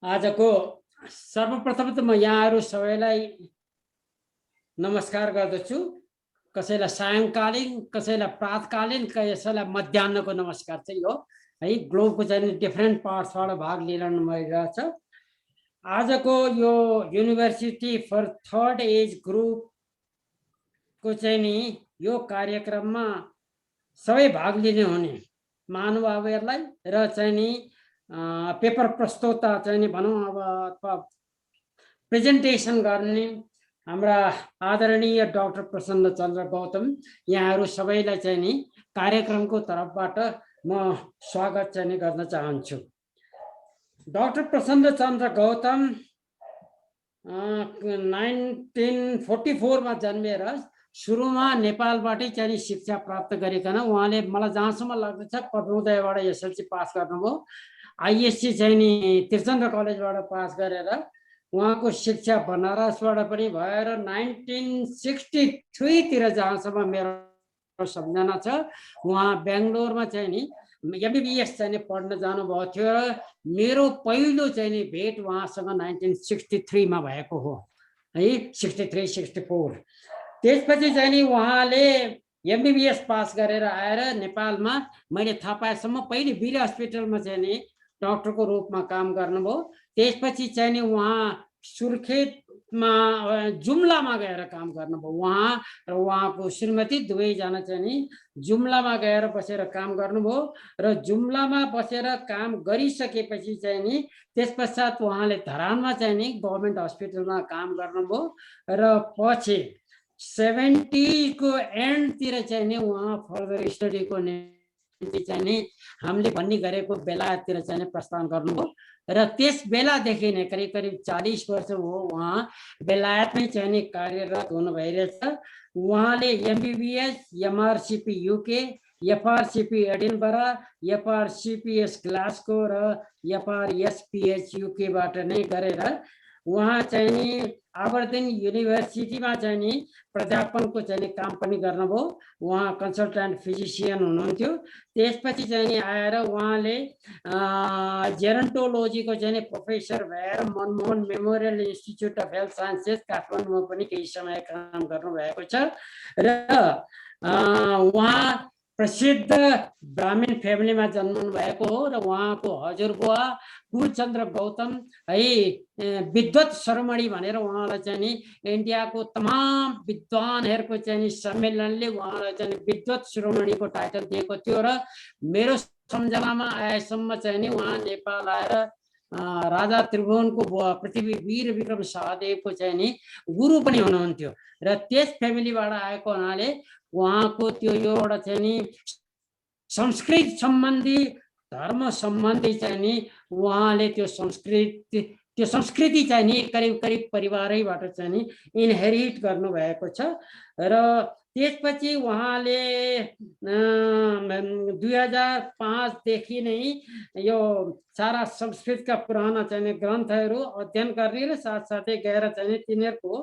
आजको सर्वप्रथम त म यहाँहरू सबैलाई नमस्कार गर्दछु। कसैलाई सायंकालीन, कसैलाई प्रातकालीन, कसैलाई मध्याह्नको नमस्कार चाहिँ हो है। ग्लोबको चाहिँ डिफ्रेन्ट पार्ट्सबाट भाग लिइरहनु भइरहेछ। आजको यो युनिभर्सिटी फर थर्ड एज ग्रुपको चाहिँ नि यो कार्यक्रममा सबै भाग लिने हुने महानुभावहरूलाई र चाहिँ नि पेपर प्रस्तोता चाहिँ नि भनौँ अब अथवा प्रेजेन्टेसन गर्ने हाम्रा आदरणीय डाक्टर प्रसन्न चन्द्र गौतम, यहाँहरू सबैलाई चाहिँ नि कार्यक्रमको तर्फबाट म स्वागत चाहिँ गर्न चाहन्छु। डाक्टर प्रसन्न चन्द्र गौतम 1944 मा जन्मेर सुरुमा नेपालबाटै चाहिँ शिक्षा प्राप्त गरिकन उहाँले मलाई जहाँसम्म लाग्दछ पद्मोदयबाट एसएलसी पास गर्नुभयो। आइएससी चाहिँ नि त्रिचन्द्र कलेजबाट पास गरेर उहाँको शिक्षा बनारसबाट पनि भएर 1963 तिर जहाँसम्म मेरो सम्झना छ उहाँ बेङ्गलोरमा चाहिँ नि एमबिबिएस चाहिँ पढ्न जानुभएको थियो। मेरो पहिलो चाहिँ नि भेट उहाँसँग 1963 मा भएको हो है, 63-64। त्यसपछि चाहिँ नि उहाँले एमबिबिएस पास गरेर आएर नेपालमा मैले थाहा पाएसम्म पहिले वीर हस्पिटलमा चाहिँ नि डाक्टरको रूपमा काम गर्नुभयो। त्यसपछि चाहिँ नि उहाँ सुर्खेतमा जुम्लामा गएर काम गर्नुभयो। उहाँ र उहाँको श्रीमती दुवैजना चाहिँ नि जुम्लामा गएर बसेर काम गर्नुभयो र जुम्लामा बसेर काम गरिसकेपछि चाहिँ नि त्यस पश्चात उहाँले धरानमा चाहिँ नि गभर्मेन्ट हस्पिटलमा काम गर्नुभयो र पछि 70 को एन्डतिर चाहिँ नि उहाँ फर्दर स्टडीको निम्ति चाहिँ नि हामीले भन्ने गरेको बेलायततिर चाहिँ प्रस्थान गर्नुभयो र त्यस बेलादेखि नै करिब करिब 40 वर्ष हो उहाँ बेलायतमै चाहिँ नि कार्यरत हुनु भइरहेछ। उहाँले एमबिबिएस एमआरसिपी युके, एफआरसिपी एडिनबरा, एफआरसिपिएस ग्लास्को र एफआरएसपिएच युकेबाट नै गरेर उहाँ चाहिँ नि आबर्दिन युनिभर्सिटीमा चाहिँ नि प्राध्यापनको चाहिँ नि काम पनि गर्नुभयो। उहाँ कन्सल्टेन्ट फिजिसियन हुनुहुन्थ्यो। त्यसपछि चाहिँ नि आएर उहाँले जेरन्टोलोजीको चाहिँ नि प्रोफेसर भएर Manmohan memorial institute of health sciences काठमाडौँमा पनि केही समय काम गर्नुभएको छ र उहाँ प्रसिद्ध ब्राह्मण फ्यामिलीमा जन्मनु भएको हो र उहाँको हजुरबुवा कुलचन्द्र गौतम है विद्वत शिरोमणि भनेर उहाँलाई चाहिँ नि इन्डियाको तमाम विद्वानहरूको चाहिँ नि सम्मेलनले उहाँलाई चाहिँ विद्वत शिरोमणिको टाइटल दिएको थियो र मेरो सम्झनामा आएसम्म चाहिँ नि उहाँ नेपाल आएर राजा त्रिभुवनको बुवा पृथ्वी वीर विक्रम शाहदेवको चाहिँ नि गुरु पनि हुनुहुन्थ्यो र त्यस फ्यामिलीबाट आएको हुनाले उहाँको त्यो एउटा चाहिँ नि संस्कृत सम्बन्धी धर्म सम्बन्धी चाहिँ नि उहाँले त्यो संस्कृति चाहिँ नि करिब करिब परिवारैबाट चाहिँ नि इनहेरिट गर्नुभएको छ र त्यसपछि उहाँले 2005 देखि नै यो सारा संस्कृतका पुराना चाहिँ ग्रन्थहरू अध्ययन गर्ने र साथसाथै गएर चाहिँ तिनीहरूको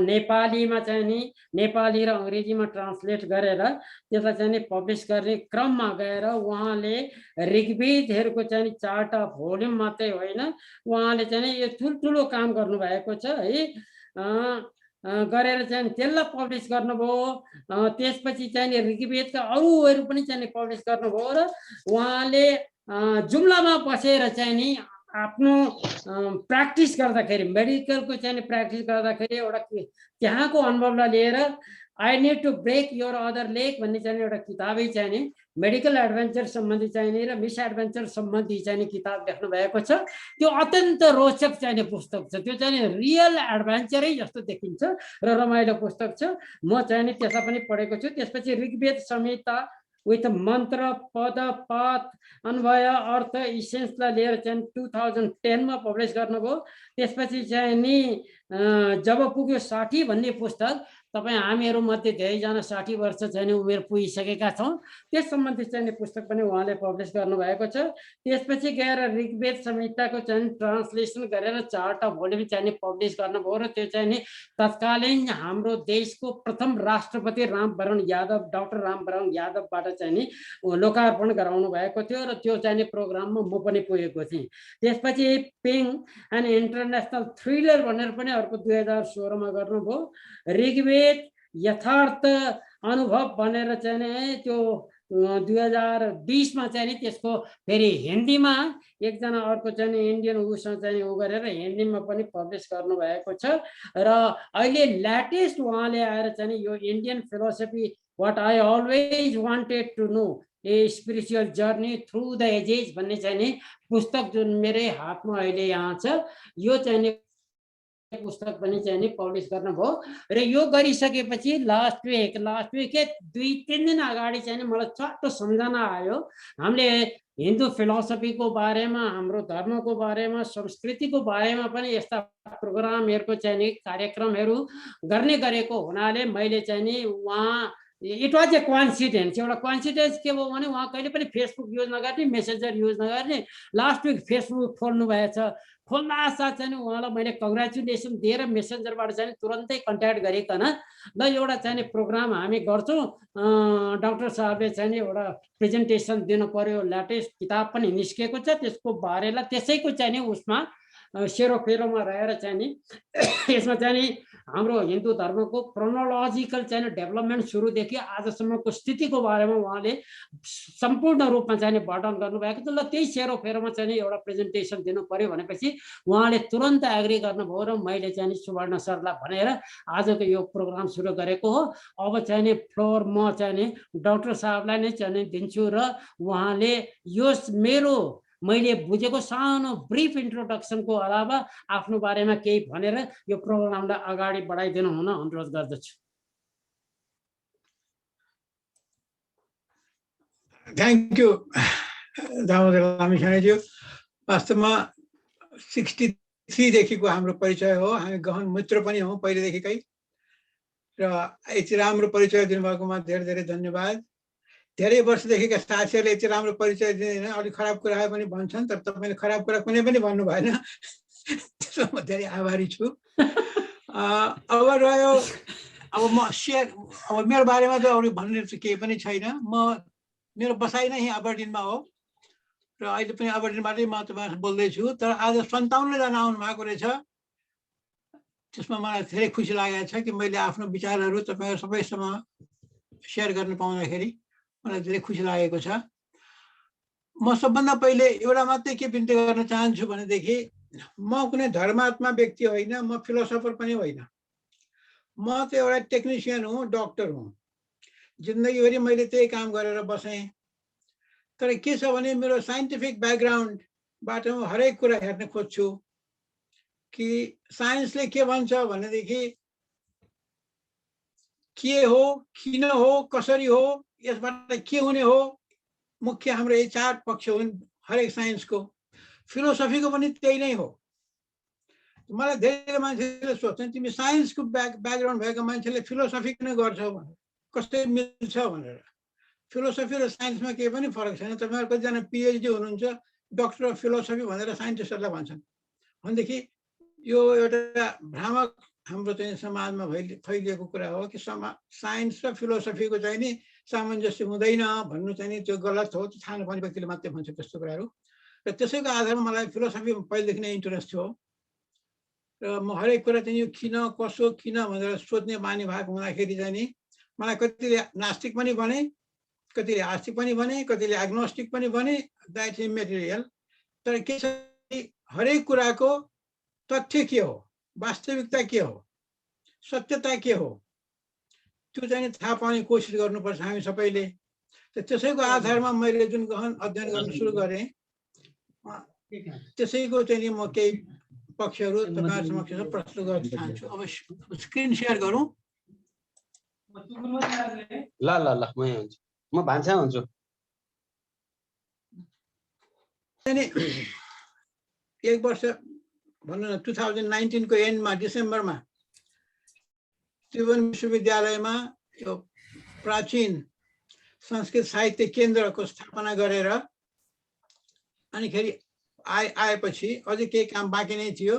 नेपालीमा चाहिँ नि नेपाली र अङ्ग्रेजीमा ट्रान्सलेट गरेर त्यसलाई चाहिँ पब्लिस गर्ने क्रममा गएर उहाँले ऋग्वेदहरूको चाहिँ चारवटा भोल्युम मात्रै होइन उहाँले चाहिँ यो ठुल्ठुलो काम गर्नुभएको छ है गरेर चाहिँ त्यसलाई पब्लिस गर्नुभयो। त्यसपछि चाहिँ ऋग्वेदका अरूहरू पनि चाहिँ पब्लिस गर्नुभयो र उहाँले जुम्लामा बसेर चाहिँ नि आफ्नो प्र्याक्टिस गर्दाखेरि मेडिकलको चाहिँ प्र्याक्टिस गर्दाखेरि एउटा त्यहाँको अनुभवलाई लिएर I need to break your other leg भन्ने चाहिँ एउटा किताबै चाहिँ नि मेडिकल एडभेन्चर सम्बन्धी चाहिँ नि र मिस एडभेन्चर सम्बन्धी चाहिँ किताब लेख्नु भएको छ। त्यो अत्यन्त रोचक चाहिँ पुस्तक छ। त्यो चाहिँ रियल एडभेन्चरै जस्तो देखिन्छ र रमाइलो पुस्तक छ। म चाहिँ नि त्यसलाई पनि पढेको छु। त्यसपछि ऋग्वेद संहिता विथ मन्त्र पद पाठ अन्वय अर्थ इसेन्सलाई लिएर चाहिँ 2010 मा पब्लिस गर्नुभयो। त्यसपछि चाहिँ नि जब पुग्यो 60 भन्ने पुस्तक तपाईँ हामीहरूमध्ये धेरैजना 60 वर्ष चाहिँ नि उमेर पुगिसकेका छौँ। त्यस सम्बन्धी चाहिँ नि पुस्तक पनि उहाँले पब्लिस गर्नुभएको छ। त्यसपछि गएर ऋग्वेद संहिताको चाहिँ ट्रान्सलेसन गरेर 4टा भोल्युम चाहिँ नि पब्लिस गर्नुभयो र त्यो चाहिँ नि तत्कालीन हाम्रो देशको प्रथम राष्ट्रपति रामवरण यादव, डाक्टर रामवरण यादवबाट चाहिँ नि लोकार्पण गराउनु भएको थियो र त्यो चाहिँ नि प्रोग्राममा म पनि पुगेको थिएँ। त्यसपछि पिङ एन्ड इन्टरनेसनल थ्रिलर भनेर पनि अर्को 2016मा गर्नुभयो। ऋग्वेद यथार्थ अनुभव भनेर चाहिँ नि त्यो 2020मा चाहिँ नि त्यसको फेरि हिन्दीमा एकजना अर्को चाहिँ इन्डियन उसँग चाहिँ उ गरेर हिन्दीमा पनि पब्लिस गर्नुभएको छ। र अहिले ल्याटेस्ट उहाँले आएर चाहिँ यो Indian philosophy what I always wanted to know a spiritual journey through the ages भन्ने चाहिँ नि पुस्तक जुन मेरै हातमा अहिले यहाँ छ, यो चाहिँ नि पुस्तक पनि चाहिँ नि पब्लिस गर्नुभयो। र यो गरिसकेपछि लास्ट विक 2-3 दिन अगाडि चाहिँ नि मलाई चट्ट सम्झना आयो। हामीले हिन्दू फिलोसफीको बारेमा, हाम्रो धर्मको बारेमा, संस्कृतिको बारेमा पनि यस्ता प्रोग्रामहरूको चाहिँ नि कार्यक्रमहरू गर्ने गरेको हुनाले मैले चाहिँ नि उहाँ इट वाज ए कोइन्सिडेन्स। एउटा कोइन्सिडेन्स के भयो भने उहाँ कहिले पनि फेसबुक युज नगर्ने, मेसेन्जर युज नगर्ने, लास्ट विक फेसबुक खोल्नु भएछ। खोल्दा साथ चाहिँ उहाँलाई मैले कङ्ग्रेचुलेसन दिएर मेसेन्जरबाट चाहिँ तुरन्तै कन्ट्याक्ट गरिकन ल एउटा चाहिँ प्रोग्राम हामी गर्छौँ, डाक्टर साहबले चाहिँ एउटा प्रेजेन्टेसन दिनु पर्यो, ल्याटेस्ट किताब पनि निस्केको छ, त्यसको बारेलाई त्यसैको चाहिँ उसमा सेरोफेरोमा रहेर चाहिँ नि यसमा चाहिँ नि हाम्रो हिन्दू धर्मको क्रोनोलोजिकल चाहिँ डेभलपमेन्ट सुरुदेखि आजसम्मको स्थितिको बारेमा उहाँले सम्पूर्ण रूपमा चाहिँ वर्णन गर्नुभएको थियो। ल त्यही सेरोफेरोमा चाहिँ एउटा प्रेजेन्टेसन दिनु पर्यो भनेपछि उहाँले तुरन्त एग्री गर्नुभयो र मैले चाहिँ सुवर्ण सरलाई भनेर आजको यो प्रोग्राम सुरु गरेको हो। अब चाहिँ नि फ्लोर म चाहिँ नि डाक्टर साहबलाई नै चाहिँ दिन्छु र उहाँले यो मेरो मैले बुझेको सानो ब्रिफ इन्ट्रोडक्सनको अलावा आफ्नो बारेमा केही भनेर यो प्रोग्रामलाई अगाडि बढाइदिनु हुन अनुरोध गर्दछु। थ्याङ्क यू दामोदर लामिछानेज्यू। वास्तवमा 63 देखिको हाम्रो परिचय हो, हामी गहन मित्र पनि हौँ पहिलेदेखिकै, र यति राम्रो परिचय दिनुभएकोमा धेरै धेरै धन्यवाद। धेरै वर्षदेखिका साथीहरूले यति राम्रो परिचय दिँदैन, अलिक खराब कुरा पनि भन्छन्, तर तपाईँले खराब कुरा कुनै पनि भन्नु भएन, त्यसमा म धेरै आभारी छु। अब रह्यो, अब म मेरो बारेमा त अरू भन्ने केही पनि छैन। मेरो बसाइ नै अबर्डिनमा हो र अहिले पनि अबर्डिनबाटै म तपाईँसँग बोल्दैछु। तर आज 57 जना आउनु भएको रहेछ, त्यसमा मलाई धेरै खुसी लागेको छ कि मैले आफ्नो विचारहरू तपाईँहरू सबैसँग सेयर गर्न पाउँदाखेरि मलाई धेरै खुसी लागेको छ। म सबभन्दा पहिले एउटा मात्रै के बिन्ती गर्न चाहन्छु भनेदेखि, म कुनै धर्मात्मा व्यक्ति होइन, म फिलोसफर पनि होइन, म त एउटा टेक्निसियन हुँ, डक्टर हुँ। जिन्दगीभरि मैले त्यही काम गरेर बसेँ। तर के छ भने मेरो साइन्टिफिक ब्याकग्राउन्डबाट म हरेक कुरा हेर्न खोज्छु कि साइन्सले के भन्छ भनेदेखि के हो, किन हो, कसरी हो, यसबाट के हुने हो। मुख्य हाम्रो यही 4 पक्ष हुन् हरेक साइन्सको। फिलोसफीको पनि त्यही नै हो। मलाई धेरै मान्छेले सोध्छन् तिमी साइन्सको ब्याकग्राउन्ड भएको मान्छेले फिलोसफी किन गर्छौ भनेर, कसरी मिल्छ भनेर। फिलोसफी र साइन्समा केही पनि फरक छैन। तपाईँहरू कतिजना पिएचडी हुनुहुन्छ, डक्टर अफ फिलोसफी भनेर साइन्टिस्टहरूलाई भन्छन् भनेदेखि यो एउटा भ्रामक हाम्रो चाहिँ समाजमा फैलिएको कुरा हो कि साइन्स र फिलोसफीको चाहिँ नि सामञ्जस्य हुँदैन भन्नु चाहिँ नि त्यो गलत हो। थाहा नपाउने व्यक्तिले मात्रै भन्छ त्यस्तो कुराहरू। र त्यसैको आधारमा मलाई फिलोसफी पहिलेदेखि नै इन्ट्रेस्ट थियो र म हरेक कुरा चाहिँ यो किन कसो किन भनेर सोध्ने बानी भएको हुँदाखेरि चाहिँ नि मलाई कतिले नास्तिक पनि भने, कतिले आस्तिक पनि भने, कतिले एग्नोस्टिक पनि भने, द्याट इज मेटेरियल। तर के छ हरेक कुराको तथ्य के हो, वास्तविकता के हो, सत्यता के हो, त्यो चाहिँ थाहा पाउने कोसिस गर्नुपर्छ हामी सबैले। त्यसैको आधारमा मैले जुन गहन अध्ययन गर्न सुरु गरेँ, त्यसैको चाहिँ म केही पक्षहरू तपाईहरु समक्ष प्रस्तुत गर्न चाहन्छु। अब स्क्रिन शेयर गरौँ। ल ल ल म हुन्छु, म भान्सा हुन्छु। एक वर्ष भन्नु न 2019 को एन्डमा डिसेम्बरमा त्रिभुवन विश्वविद्यालयमा यो प्राचीन संस्कृत साहित्य केन्द्रको स्थापना गरेर अनिखेरि आएपछि अझै केही काम बाँकी नै थियो,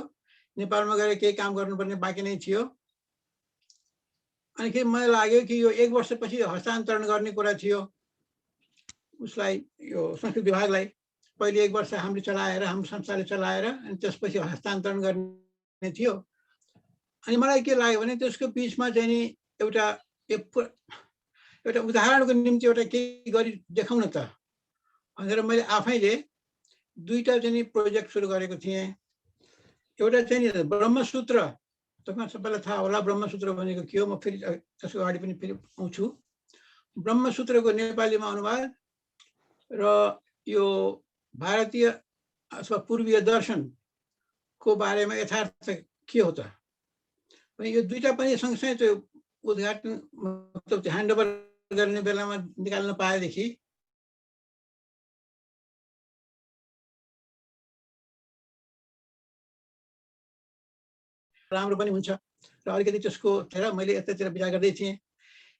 नेपालमा गएर केही काम गर्नुपर्ने बाँकी नै थियो। अनिखेरि मलाई लाग्यो कि यो 1 वर्षपछि हस्तान्तरण गर्ने कुरा थियो उसलाई, यो संस्कृत विभागलाई। पहिले 1 वर्ष हामीले चलाएर, हाम्रो संस्थाले चलाएर अनि त्यसपछि हस्तान्तरण गर्ने थियो। अनि मलाई के लाग्यो भने त्यसको बिचमा चाहिँ नि एउटा उदाहरणको निम्ति एउटा केही गरी देखाउन त भनेर मैले आफैले 2टा चाहिँ नि प्रोजेक्ट सुरु गरेको थिएँ। एउटा चाहिँ नि ब्रह्मसूत्र, तपाईँ सबैलाई थाहा होला ब्रह्मसूत्र भनेको के हो, म फेरि त्यसको अगाडि पनि फेरि आउँछु। ब्रह्मसूत्रको नेपालीमा अनुवाद र यो भारतीय अथवा पूर्वीय दर्शनको बारेमा यथार्थ के हो त, यो 2टा पनि सँगसँगै त्यो उद्घाटन मतलब ह्यान्डओभर गर्ने बेलामा निकाल्न पाएदेखि राम्रो पनि हुन्छ र अलिकति त्यसको हेर मैले यतातिर विचार गर्दै थिएँ।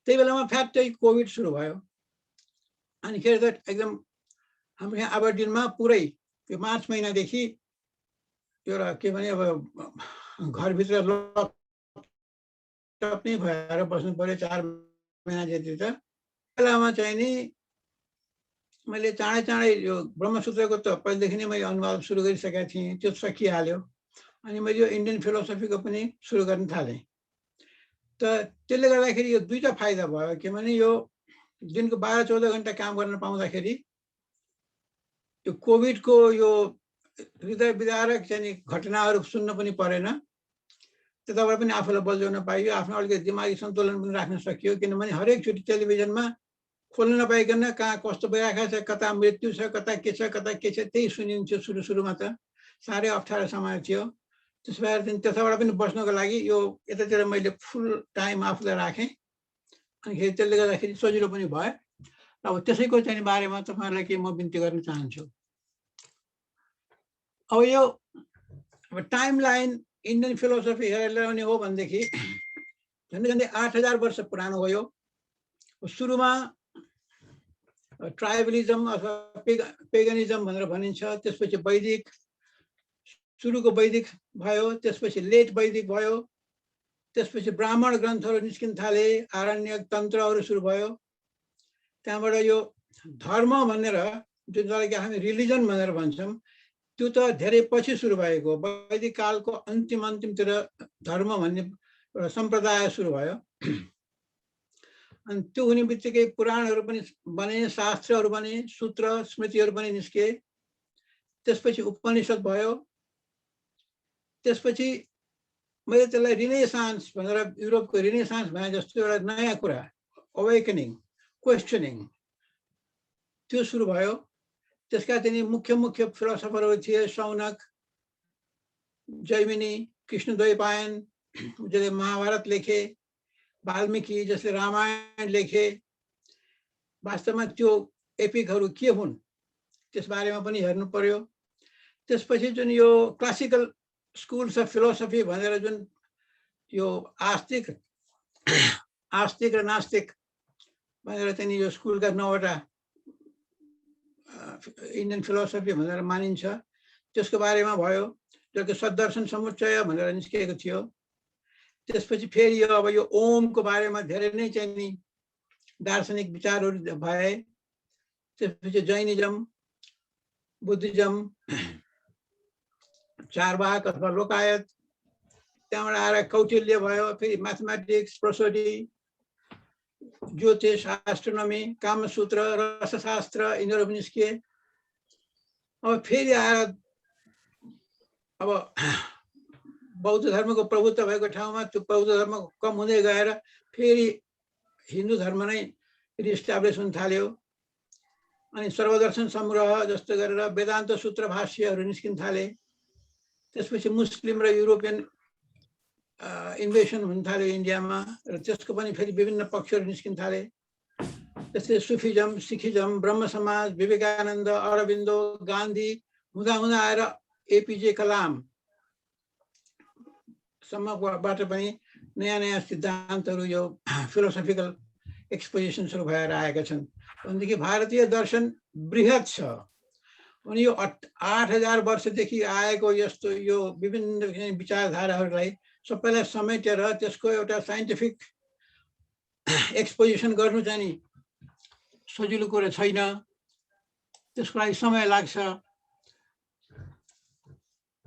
त्यही बेलामा फ्याट्टै कोभिड सुरु भयो। अनि खेरि त एकदम हाम्रो यहाँ अबर्डिनमा पुरै यो मार्च महिनादेखि एउटा के भने अब घरभित्र लकअप नै भएर बस्नु पर्यो 4 महिना जति। त बेलामा चाहिँ नि मैले चाँडै यो ब्रह्मसूत्रको त पहिलेदेखि नै मैले अनुवाद सुरु गरिसकेका थिएँ, त्यो सकिहाल्यो। अनि मैले यो इन्डियन फिलोसफीको पनि सुरु गर्न थालेँ। त त्यसले गर्दाखेरि यो 2टा फाइदा भयो के भने यो दिनको 12-14 घन्टा काम गर्न पाउँदाखेरि यो कोभिडको यो हृदय विदारक चाहिँ घटनाहरू सुन्न पनि परेन, त्यताबाट पनि आफूलाई बल्झाउन पाइयो, आफ्नो अलिकति दिमागी सन्तुलन पनि राख्न सकियो। किनभने हरेकचोटि टेलिभिजनमा खोल्न नपाइकन कहाँ कस्तो भइरहेको छ, कता मृत्यु छ, कता के छ त्यही सुनिन्थ्यो सुरुमा त। साह्रै अप्ठ्यारो समय थियो। त्यस भएर त्यसबाट पनि बस्नको लागि यो यतातिर मैले फुल टाइम आफूलाई राखेँ। अनि त्यसले गर्दाखेरि सजिलो पनि भयो। अब त्यसैको चाहिँ बारेमा तपाईँहरूलाई के म बिन्ती गर्न चाहन्छु। अब यो टाइम लाइन इन्डियन फिलोसफी हेरेर ल्याउने हो भनेदेखि झन्डै 8000 वर्ष पुरानो हो। यो सुरुमा ट्राइबलिजम अथवा पेगनिजम भनेर भनिन्छ, त्यसपछि वैदिक, सुरुको वैदिक भयो, त्यसपछि लेट वैदिक भयो, त्यसपछि ब्राह्मण ग्रन्थहरू निस्किन थाले, आरण्यक तन्त्रहरू सुरु भयो। त्यहाँबाट यो धर्म भनेर जुन जसलाई हामी रिलिजन भनेर भन्छौँ त्यो त धेरै पछि सुरु भएको। वैदिक कालको अन्तिमतिर धर्म भन्ने एउटा सम्प्रदाय सुरु भयो। अनि त्यो हुने बित्तिकै पुराणहरू पनि बने, शास्त्रहरू बने, सूत्र स्मृतिहरू पनि निस्के। त्यसपछि उपनिषद भयो। त्यसपछि मैले त्यसलाई रिनेसान्स भनेर, युरोपको रिनेसान्स भने जस्तो एउटा नयाँ कुरा, अवेकनिङ, क्वेसनिङ त्यो सुरु भयो। त्यसका चाहिँ मुख्य फिलोसफरहरू थिए शौनक, जैमिनी, कृष्णद्वैपायन जसले महाभारत लेखे, वाल्मीकि जसले रामायण लेखे। वास्तवमा त्यो एपिकहरू के हुन् त्यसबारेमा पनि हेर्नु पर्यो। त्यसपछि जुन यो क्लासिकल स्कुल्स अफ फिलोसफी भनेर जुन यो आस्तिक र नास्तिक भनेर चाहिँ यो स्कुलका 9वटा इन्डियन फिलोसफी भनेर मानिन्छ, त्यसको बारेमा भयो। जसको सद्दर्शन समुच्चय भनेर निस्किएको थियो। त्यसपछि फेरि यो अब यो ओमको बारेमा धेरै नै चाहिँ नि दार्शनिक विचारहरू भए। त्यसपछि जैनिजम, बुद्धिज्म, चारवाक अथवा लोकायत, त्यहाँबाट आएर कौटिल्य भयो, फेरि म्याथमेटिक्स, प्रोसोडी, ज्योतिष, एस्ट्रोनोमी, कामसूत्र, रसशास्त्र यिनीहरू पनि निस्किए। अब फेरि आएर अब बौद्ध धर्मको प्रभुत्व भएको ठाउँमा त्यो बौद्ध धर्म कम हुँदै गएर फेरि हिन्दू धर्म नै रिस्टाब्लिस हुन थाल्यो। अनि सर्वदर्शन संग्रह जस्तो गरेर वेदान्त सूत्र भाष्यहरू निस्किन थाले। त्यसपछि मुस्लिम र युरोपियन इन्भेसन हुन थाल्यो इन्डियामा र त्यसको पनि फेरि विभिन्न पक्षहरू निस्किन थाले। त्यस्तै सुफिजम, सिखिजम, ब्रह्म समाज, विवेकानन्द, अरबिन्दो, गान्धी हुँदा आएर एपीजे कलाम सम्मबाट पनि नयाँ नयाँ सिद्धान्तहरू यो फिलोसफिकल एक्सपोजिसन्सहरू भएर आएका छन्। भनेदेखि भारतीय दर्शन बृहत छ। अनि यो 8000 वर्षदेखि आएको यस्तो यो विभिन्न विचारधाराहरूलाई सबैलाई समेटेर त्यसको एउटा साइन्टिफिक एक्सपोजिसन गर्नु चाहिँ नि सजिलो कुरा छैन, त्यसको लागि समय लाग्छ।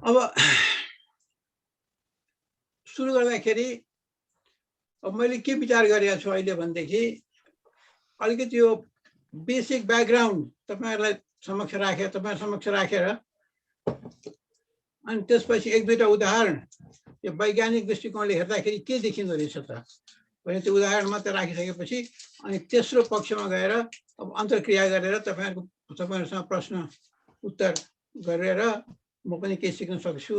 अब सुरु गर्दाखेरि अब मैले के विचार गरेको छु अहिले भनेदेखि अलिकति यो बेसिक ब्याकग्राउन्ड तपाईहरुलाई तपाईहरु समक्ष राखेर अनि त्यसपछि एक दुईटा उदाहरण यो वैज्ञानिक दृष्टिकोणले हेर्दाखेरि के देखिँदो रहेछ त भने त्यो उदाहरण मात्र राखिसकेपछि अनि तेस्रो पक्षमा गएर अब अन्तर्क्रिया गरेर तपाईहरुसँग प्रश्न उत्तर गरेर म पनि केही सिक्न सक्छु।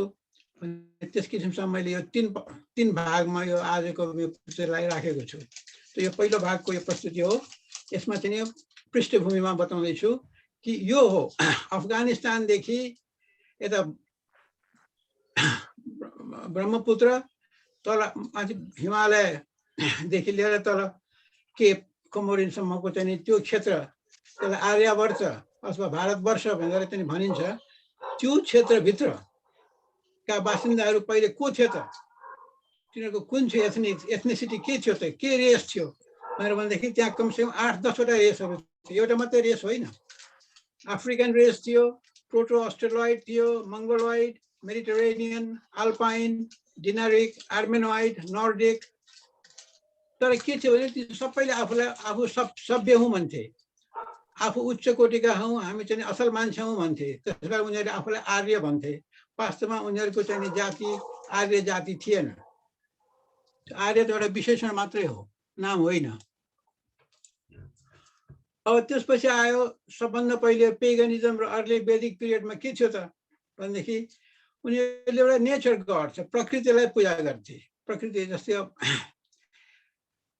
त्यस किसिमसँग मैले यो तीन भागमा यो आजको यो प्रस्तुतिलाई राखेको छु। त यो पहिलो भागको यो प्रस्तुति हो। यसमा चाहिँ पृष्ठभूमिमा बताउँदै छु कि यो हो अफगानिस्तानदेखि यता ब्रह्मपुत्र तल हिमालयदेखि लिएर तल केप कोमोरिनसम्मको चाहिँ त्यो क्षेत्र, त्यसलाई आर्यावर्त अथवा भारतवर्ष भनेर चाहिँ भनिन्छ। त्यो क्षेत्रभित्रका बासिन्दाहरू पहिले को थियो त, तिनीहरूको कुन चाहिँ एथनिसिटी के थियो त, के रेस थियो भनेर भनेदेखि त्यहाँ कमसेकम 8-10 वटा रेसहरू थियो। एउटा मात्रै रेस होइन, अफ्रिकन रेस थियो, प्रोटो अस्ट्रेलोइड थियो, मङ्गोलोइड, मेडिटेरेनियन, अल्पाइन, डिनारिक, आर्मेनोइड, नर्डिक। तर के थियो भने ती सबैले आफू सभ्य हुँ भन्थे, आफू उच्च कोटिका हौँ, हामी चाहिँ असल मान्छे हौँ भन्थे। त्यसबाट उनीहरूले आफूलाई आर्य भन्थे। वास्तवमा उनीहरूको चाहिँ जाति आर्य जाति थिएन। आर्य त एउटा विशेषण मात्रै हो, नाम होइन। अब त्यसपछि आयो सबभन्दा पहिले पेगनिजम र अर्ली वैदिक पिरियडमा के थियो त भनेदेखि उनीहरूले एउटा नेचर गड छ, प्रकृतिलाई पूजा गर्थे। प्रकृति जस्तै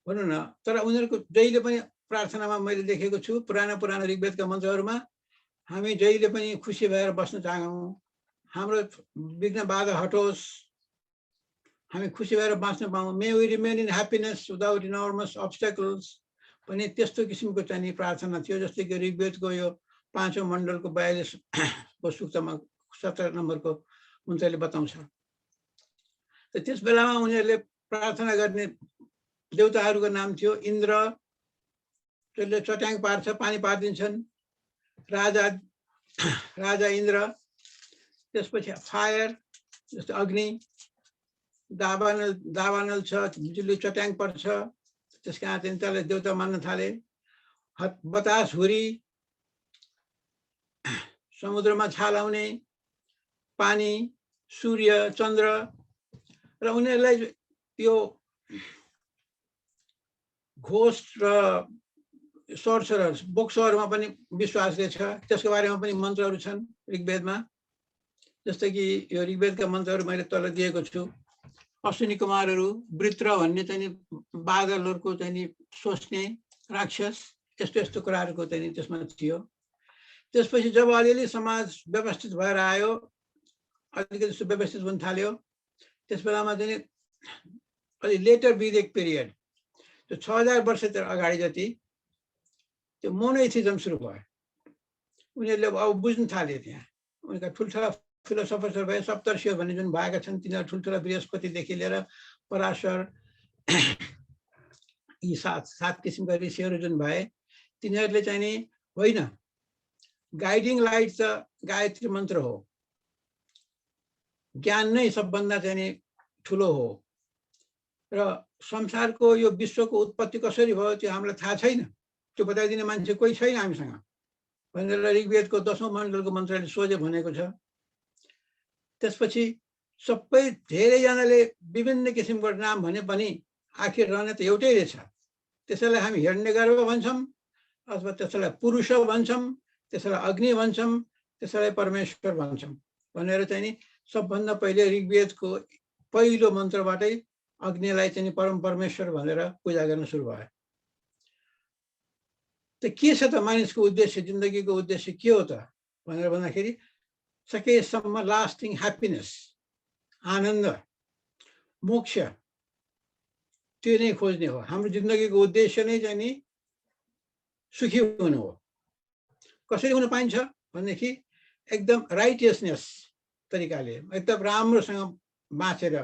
भनौँ न, तर उनीहरूको जहिले पनि प्रार्थनामा मैले देखेको छु पुराना ऋग्वेदका मन्त्रहरूमा हामी जहिले पनि खुसी भएर बस्न चाहौँ, हाम्रो विघ्न बाधा हटोस्, हामी खुसी भएर बाँच्न पाऊँ, may we remain in happiness without enormous obstacles पनि त्यस्तो किसिमको चाहिँ प्रार्थना थियो। जस्तै कि ऋग्वेदको यो 5औं मण्डलको 42 सूक्तमा 17 नम्बरको मन्त्रले बताउँछ। त्यस बेलामा उनीहरूले प्रार्थना गर्ने देवताहरूको नाम थियो इन्द्र, त्यसले चट्याङ पार्छ, पानी पारिदिन्छन्, राजा इन्द्र। त्यसपछि फायर जस्तो अग्नि, दावानल छ, जुनले चट्याङ पर्छ, त्यस कारण चाहिँ त्यसलाई देवता मान्न थाले। बतास हुरी, समुद्रमा छालाउने, पानी, सूर्य, चन्द्र। र उनीहरूलाई यो घोष र सोर्सरर्स बोक्सहरूमा पनि विश्वासले छ। त्यसको बारेमा पनि मन्त्रहरू छन् ऋग्वेदमा। जस्तै कि यो ऋग्वेदका मन्त्रहरू मैले तल दिएको छु। अश्विनी कुमारहरू, वृत्र भन्ने चाहिँ बादलहरूको चाहिँ सोच्ने राक्षस, यस्तो यस्तो कुराहरूको चाहिँ त्यसमा थियो। त्यसपछि जब अलिअलि समाज व्यवस्थित भएर आयो, अलिकति सुव्यवस्थित हुन थाल्यो, त्यस बेलामा चाहिँ अलि लेटर वैदिक पिरियड, त्यो 6000 वर्ष अगाडि जति त्यो मोनोइथिजम सुरु भयो। उनीहरूले अब बुझ्न थाले। त्यहाँ उनीहरूका ठुल्ठुला फिलोसफर्सहरू भए, सप्तर्षिहरू भन्ने जुन भएका छन्, तिनीहरू ठुल्ठुला बृहस्पतिदेखि लिएर पराशर, यी सात किसिमका ऋषिहरू जुन भए, तिनीहरूले चाहिँ नि होइन, गाइडिङ लाइट त गायत्री मन्त्र हो, ज्ञान नै सबभन्दा चाहिँ नि ठुलो हो, र संसारको यो विश्वको उत्पत्ति कसरी भयो त्यो हामीलाई थाहा छैन, त्यो बताइदिने मान्छे कोही छैन हामीसँग भनेर ऋग्वेदको 10औं मण्डलको मन्त्रले सोझे भनेको छ। त्यसपछि सबै धेरैजनाले विभिन्न किसिमको नाम भने पनि आखिर रहने त एउटै रहेछ। त्यसैलाई हामी हिरण्यगर्भ भन्छौँ, अथवा त्यसैलाई पुरुष भन्छौँ, त्यसैलाई अग्नि भन्छौँ, त्यसैलाई परमेश्वर भन्छौँ भनेर चाहिँ नि सबभन्दा पहिले ऋग्वेदको पहिलो मन्त्रबाटै अग्निलाई चाहिँ परम परमेश्वर भनेर पूजा गर्न सुरु भयो। त के छ त मानिसको उद्देश्य, जिन्दगीको उद्देश्य के हो त भनेर भन्दाखेरि सकेसम्म लास्टिङ ह्याप्पिनेस, आनन्द, मोक्ष, त्यो नै खोज्ने हो। हाम्रो जिन्दगीको उद्देश्य नै चाहिँ नि सुखी हुनु हो। कसरी हुन पाइन्छ भनेदेखि एकदम राइटियसनेस तरिकाले, एकदम राम्रोसँग बाँचेर,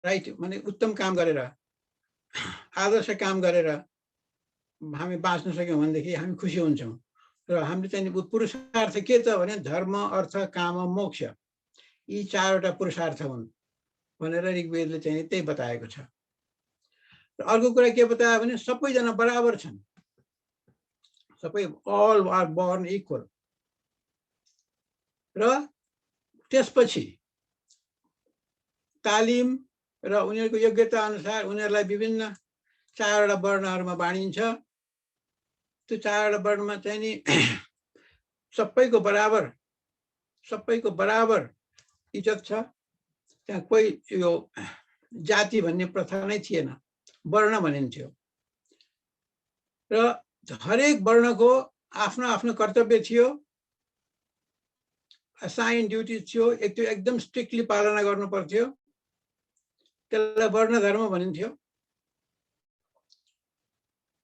राइट माने उत्तम काम गरेर, आदर्श काम गरेर हामी बाँच्न सक्यौँ भनेदेखि हामी खुसी हुन्छौँ। र हाम्रो चाहिँ पुरुषार्थ के त भने धर्म, अर्थ, काम, मोक्ष, यी चारवटा पुरुषार्थ हुन् भनेर ऋग्वेदले चाहिँ त्यही बताएको छ। र अर्को कुरा के बतायो भने सबैजना बराबर छन्, सबै अल आर बोर्न इक्वल। र त्यसपछि तालिम र उनीहरूको योग्यता अनुसार उनीहरूलाई विभिन्न चारवटा वर्णहरूमा बाँडिन्छ। त्यो चारवटा वर्णमा चाहिँ नि सबैको बराबर इज्जत छ। त्यहाँ कोही यो जाति भन्ने प्रथा नै थिएन, वर्ण भनिन्थ्यो। र हरेक वर्णको आफ्नो आफ्नो कर्तव्य थियो, असाइन ड्युटी थियो, त्यो एकदम स्ट्रिक्टली पालना गर्नु पर्थ्यो। त्यसलाई वर्ण धर्म भनिन्थ्यो।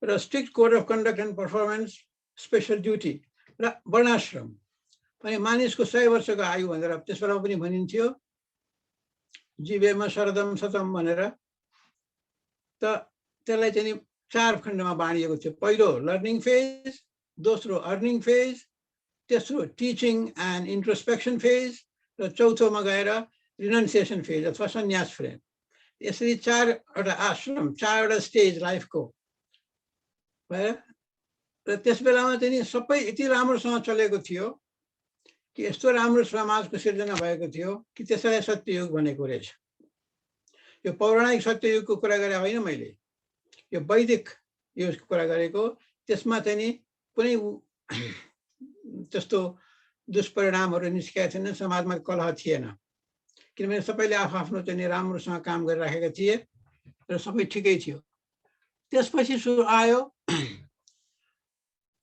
र strict code of conduct and performance, special duty र वर्णाश्रम। अनि मानिसको 100 वर्षको आयु भनेर त्यस बेला पनि भनिन्थ्यो, जीवेमा शरदम शतम भनेर। त त्यसलाई चाहिँ चार खण्डमा बाँडिएको थियो। पहिलो लर्निङ फेज, दोस्रो अर्निङ फेज, तेस्रो टिचिङ एन्ड इन्ट्रोस्पेक्सन फेज, र चौथोमा गएर रिनाउन्सिएसन फेज अथवा सन्यास फेज। यसरी चारवटा आश्रम, चारवटा स्टेज लाइफको भएर। र त्यस बेलामा चाहिँ सबै यति राम्रोसँग चलेको थियो कि यस्तो राम्रो समाजको सिर्जना भएको थियो कि त्यसैलाई सत्ययुग भनेको रहेछ। यो पौराणिक सत्ययुगको कुरा गरे होइन मैले, यो वैदिक युगको कुरा गरेको। त्यसमा चाहिँ नि कुनै त्यस्तो दुष्परिणामहरू निस्केका थिएन, समाजमा कलह थिएन, किनभने सबैले आफ्नो चाहिँ राम्रोसँग काम गरिराखेका थिए र सबै ठिकै थियो। त्यसपछि सुरु आयो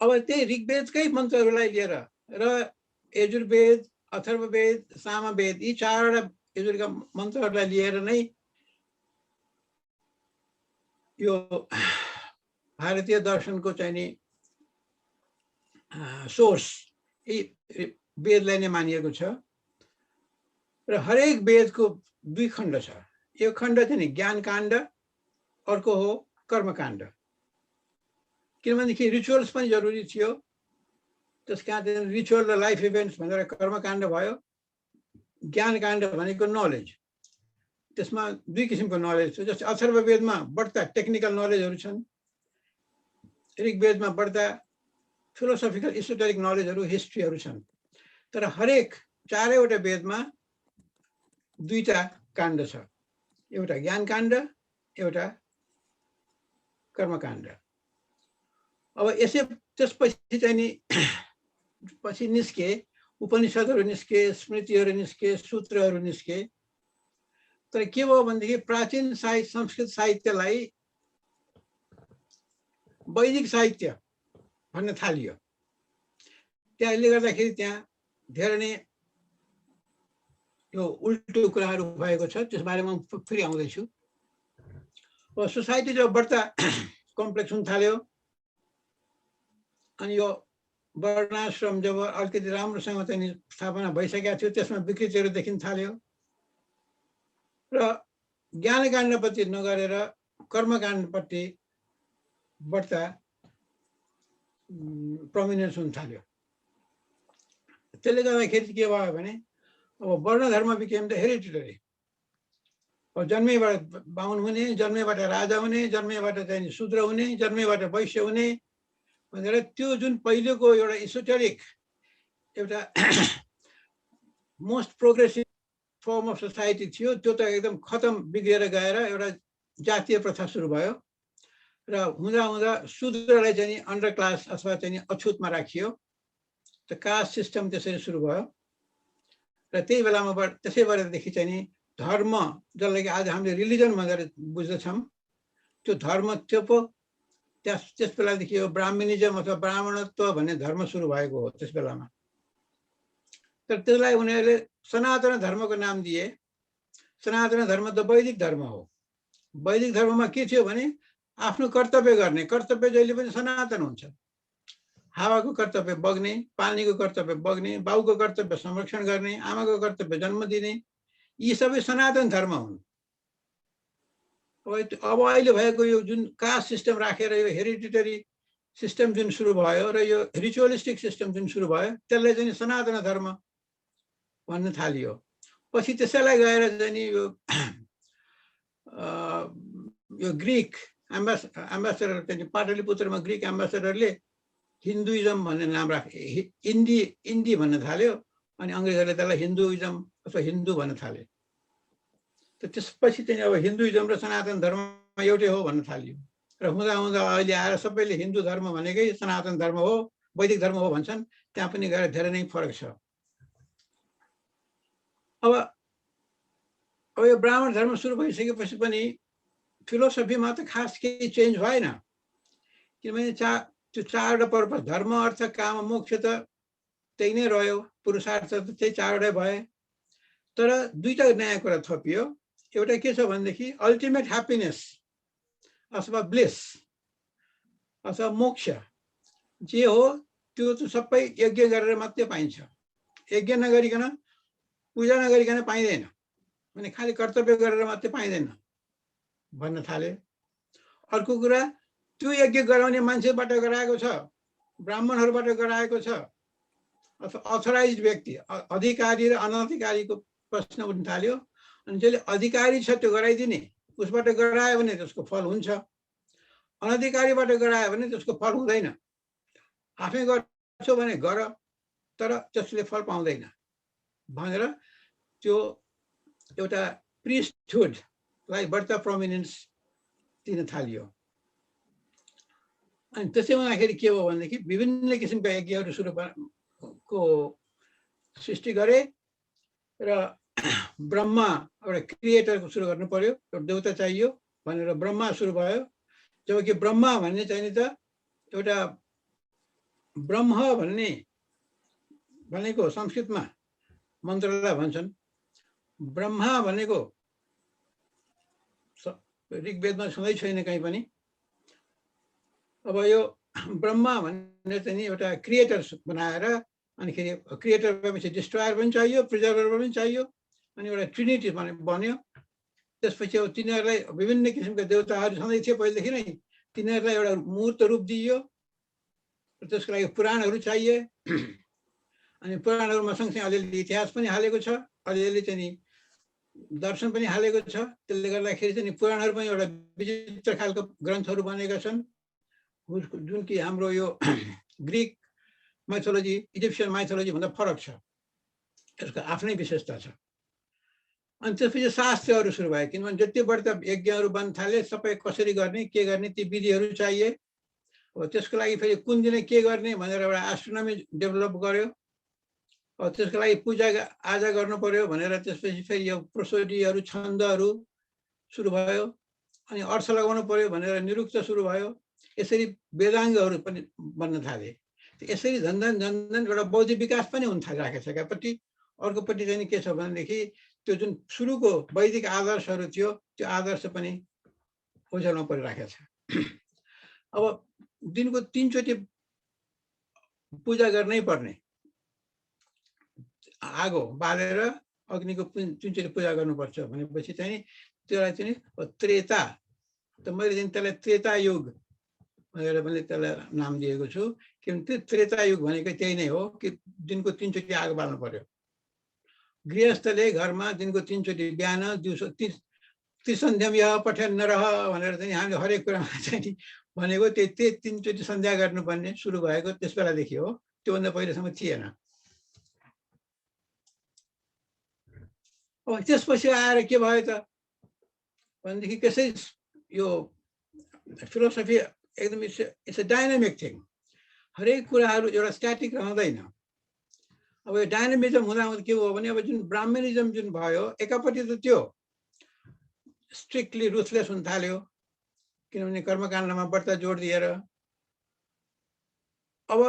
अब त्यही ऋग्वेदकै मन्त्रहरूलाई लिएर र यजुर्वेद, अथर्ववेद, सामवेद, यी चारवटा यजुर्का मन्त्रहरूलाई लिएर नै यो भारतीय दर्शनको चाहिँ नि सोर्स यी वेदलाई नै मानिएको छ। र हरेक वेदको 2 खण्ड छ। एक खण्ड चाहिँ नि ज्ञान काण्ड, अर्को हो कर्मकाण्ड। किनभनेदेखि रिचुअल्स पनि जरुरी थियो। त्यस कारण रिचुअल र लाइफ इभेन्ट्स भनेर कर्मकाण्ड भयो। ज्ञान काण्ड भनेको नलेज, त्यसमा 2 किसिमको नलेज छ। जस्तै अथर्ववेदमा बढ्ता टेक्निकल नलेजहरू छन्, ऋग्वेदमा बढ्ता फिलोसफिकल इसोटेरिक नलेजहरू, हिस्ट्रीहरू छन्। तर हरेक चारैवटा वेदमा 2टा काण्ड छ, एउटा ज्ञान काण्ड, एउटा कर्मकाण्ड। अब यसै त्यसपछि चाहिँ नि पछि निस्के उपनिषदहरू निस्के, स्मृतिहरू निस्के, सूत्रहरू निस्के। तर के भयो भनेदेखि प्राचीन संस्कृत साहित्यलाई वैदिक साहित्य भन्न थालियो। त्यसले गर्दाखेरि त्यहाँ धेरै नै यो उल्टो कुराहरू भएको छ, त्यस बारेमा फेरि आउँदैछु। सोसाइटी जब बढ्ता कम्प्लेक्स हुन थाल्यो अनि यो वर्णाश्रम जब अलिकति राम्रोसँग चाहिँ स्थापना भइसकेको थियो, त्यसमा विकृतिहरू देखिन थाल्यो र ज्ञानकाण्डपट्टि नगरेर कर्मकाण्डपट्टि बढ्ता प्रोमिनेन्स हुन थाल्यो। त्यसले गर्दाखेरि के भयो भने अब वर्ण धर्म बिकेम द हेरिडिटरी। अब जन्मैबाट बाहुन हुने, जन्मैबाट राजा हुने, जन्मैबाट चाहिँ शूद्र हुने, जन्मैबाट वैश्य हुने भनेर त्यो जुन पहिलेको एउटा इसोटेरिक, एउटा most progressive form of society थियो, त्यो त एकदम खतम, बिग्रेर गएर एउटा जातीय प्रथा सुरु भयो। र हुँदा हुँदा शूद्रलाई चाहिँ अन्डर क्लास अथवा चाहिँ अछुतमा राखियो। त कास्ट सिस्टम त्यसरी सुरु भयो। र त्यही बेलामा त्यसै बेलादेखि चाहिँ नि धर्म, जसलाई आज हामीले रिलिजन भनेर बुझ्दछौँ, त्यो धर्म त्यो पो त्यस बेलादेखि यो ब्राह्मणिजम अथवा ब्राह्मणत्व भन्ने धर्म सुरु भएको हो त्यस बेलामा। तर त्यसलाई उनीहरूले सनातन धर्मको नाम दिए। सनातन धर्म त वैदिक धर्म हो। वैदिक धर्ममा के थियो भने आफ्नो कर्तव्य गर्ने, कर्तव्य जहिले पनि सनातन हुन्छ। हावाको कर्तव्य बग्ने, पानीको कर्तव्य बग्ने, बाउको कर्तव्य संरक्षण गर्ने, आमाको कर्तव्य जन्म दिने, यी सबै सनातन धर्म हुन्। अब अहिले भएको यो जुन कास्ट सिस्टम राखेर यो हेरिडिटरी सिस्टम जुन सुरु भयो र यो रिचुअलिस्टिक सिस्टम जुन सुरु भयो, त्यसलाई चाहिँ सनातन धर्म भन्न थालियो। पछि त्यसैलाई गएर चाहिँ यो ग्रीक एम्बेसडर चाहिँ पाटलिपुत्रमा ग्रीक एम्बेसडरले हिन्दुइजम भन्ने नाम राखे, इन्डी भन्न थाल्यो, अनि अङ्ग्रेजहरूले त्यसलाई हिन्दुइजम अथवा हिन्दू भन्न थाले। त्यसपछि चाहिँ अब हिन्दुइजम र सनातन धर्म एउटै हो भन्न थालियो र हुँदा हुँदा अहिले आएर सबैले हिन्दू धर्म भनेकै सनातन धर्म हो, वैदिक धर्म हो भन्छन्। त्यहाँ पनि गएर धेरै नै फरक छ। अब यो ब्राह्मण धर्म सुरु भइसकेपछि पनि फिलोसफीमा त खास केही चेन्ज भएन, किनभने त्यो चारवटा पर्पस धर्म अर्थ काम मोक्ष त त्यही नै रह्यो, पुरुषार्थ त त्यही चारवटै भए। तर दुईटा नयाँ कुरा थपियो। एउटा के छ भनेदेखि अल्टिमेट ह्याप्पिनेस अथवा ब्लिस अथवा मोक्ष जे हो त्यो त सबै यज्ञ गरेर मात्रै पाइन्छ। यज्ञ नगरिकन, पूजा नगरिकन पाइँदैन, भने खालि कर्तव्य गरेर मात्रै पाइँदैन भन्न थाले। अर्को कुरा, त्यो यज्ञ गराउने मान्छेबाट गराएको छ, ब्राह्मणहरूबाट गराएको छ, अथवा अथोराइज व्यक्ति, अधिकारी र अनधिकारीको प्रश्न उठ्न थाल्यो। अनि जसले अधिकारी छ त्यो गराइदिने, उसबाट गरायो भने त्यसको फल हुन्छ, अनधिकारीबाट गरायो भने त्यसको फल हुँदैन। आफै गर्छौ भने गर, तर त्यसले फल पाउँदैन भनेर त्यो एउटा प्रिस्टहुडलाई बढ्ता प्रोमिनेन्स दिन थालियो। अनि त्यसैमा आखिर के हो भनेदेखि विभिन्न किसिमका यज्ञहरू को सृष्टि गरे र ब्रह्मा एउटा क्रिएटरको सुरु गर्नु पर्यो, एउटा देवता चाहियो भनेर ब्रह्मा सुरु भयो। जबकि ब्रह्मा भन्ने चाहिँ त एउटा ब्रह्म भनेको संस्कृतमा मन्त्रलाई भन्छन्। ब्रह्मा भनेको ऋग्वेदमा छँदै छैन कहीँ पनि। अब यो ब्रह्मा भन्ने चाहिँ नि एउटा क्रिएटर बनाएर, अनिखेरि क्रिएटर भएपछि डिस्ट्रोयर पनि चाहियो, प्रिजर्भर पनि चाहियो, अनि एउटा ट्रिनिटी बन्यो। त्यसपछि अब तिनीहरूलाई विभिन्न किसिमका देवताहरू छँदै थियो पहिलेदेखि नै, तिनीहरूलाई एउटा मूर्त रूप दिइयो। त्यसको लागि पुराणहरू चाहिए, अनि पुराणहरूमा सँगसँगै अलिअलि इतिहास पनि हालेको छ, अलिअलि चाहिँ नि दर्शन पनि हालेको छ। त्यसले गर्दाखेरि चाहिँ पुराणहरू पनि एउटा विचित्र खालको ग्रन्थहरू बनेका छन्, जुन कि हाम्रो यो ग्रिक माइथोलोजी, इजिप्सियन माइथोलोजी भन्दा फरक छ, यसको आफ्नै विशेषता छ। अनि त्यसपछि शास्त्रहरू सुरु भयो, किनभने जति बढ्ता यज्ञहरू बन्न थाले, सबै कसरी गर्ने, के गर्ने, ती विधिहरू चाहिए। अब त्यसको लागि फेरि कुन दिन के गर्ने भनेर एउटा एस्ट्रोनोमी डेभलप गर्यो। अब त्यसको लागि पूजा आजा गर्नु पर्यो भनेर त्यसपछि फेरि यो प्रोसोडीहरू, छन्दहरू सुरु भयो। अनि अर्थ लगाउनु पर्यो भनेर निरुक्त सुरु भयो। यसरी वेदाङ्गहरू पनि बन्न थाले। यसरी झन्झन एउटा बौद्धिक विकास पनि हुन थालिरहेको छ एकापट्टि। अर्कोपट्टि चाहिँ के छ भनेदेखि त्यो जुन सुरुको वैदिक आदर्शहरू थियो, त्यो आदर्श पनि ओझेलमा परिरहेको छ। अब दिनको 3 चोटि पूजा गर्नै पर्ने, आगो बालेर अग्निको 3 चोटि पूजा गर्नुपर्छ भनेपछि चाहिँ त्यसलाई चाहिँ त्रेता, त मैले चाहिँ त्यसलाई त्रेता युग भनेर मैले त्यसलाई नाम दिएको छु। किनकि त्रेता युग भनेको त्यही नै हो कि दिनको 3 चोटि आगो बाल्नु पर्यो। गृहस्थले घरमा दिनको 3 चोटि, बिहान दिउँसो, त्रिसन्ध्यम यह पठन नरह भनेर चाहिँ हामीले हरेक कुरामा चाहिँ भनेको त्यही 3 चोटि सन्ध्या गर्नुपर्ने सुरु भएको त्यस बेलादेखि हो, त्योभन्दा पहिलेसम्म थिएन। अब त्यसपछि आएर के भयो त भनेदेखि कसै यो फिलोसफी एकदम इट्स अ डाइनामिक थिङ। हरेक कुराहरू एउटा स्ट्याटिक रहँदैन। अब यो डाइनामिजम हुँदा के हो भने अब जुन ब्राह्मणिजम जुन भयो, एकापट्टि त त्यो स्ट्रिक्टली रुथलेस हुन थाल्यो, किनभने कर्मकाण्डमा बढ्ता जोड दिएर। अब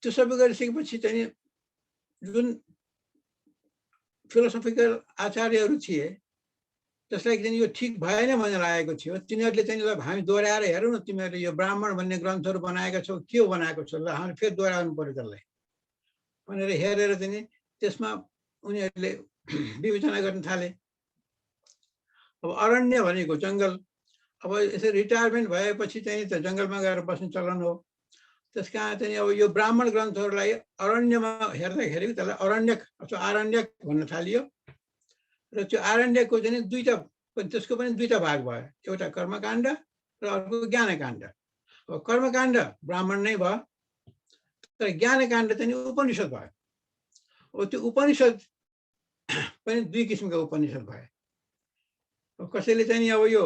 त्यो सबै गरिसकेपछि चाहिँ जुन फिलोसफिकल आचार्यहरू थिए त्यसलाई चाहिँ यो ठिक भएन भनेर लागेको थियो। तिनीहरूले चाहिँ ल हामी दोहोऱ्याएर हेरौँ न, तिमीहरूले यो ब्राह्मण भन्ने ग्रन्थहरू बनाएका छौ, के हो बनाएको छ, ल हामी फेरि दोहोऱ्याउनु पर्यो त्यसलाई भनेर हेरेर चाहिँ त्यसमा उनीहरूले विवेचना गर्न थाले। अब अरण्य भनेको जङ्गल, अब यसरी रिटायरमेन्ट भएपछि चाहिँ त जङ्गलमा गएर बस्ने चलन हो। त्यस कारण चाहिँ अब यो ब्राह्मण ग्रन्थहरूलाई अरण्यमा हेर्दाखेरि त्यसलाई अरण्यक अथवा आरण्यक भन्न थालियो। र त्यो आरण्यकको चाहिँ त्यसको पनि दुईटा भाग भयो, एउटा कर्मकाण्ड र अर्को ज्ञानकाण्ड। अब कर्मकाण्ड ब्राह्मण नै भयो, तर ज्ञानकाण्ड चाहिँ उपनिषद भयो। अब त्यो उपनिषद पनि दुई किसिमका उपनिषद भए। कसैले चाहिँ अब यो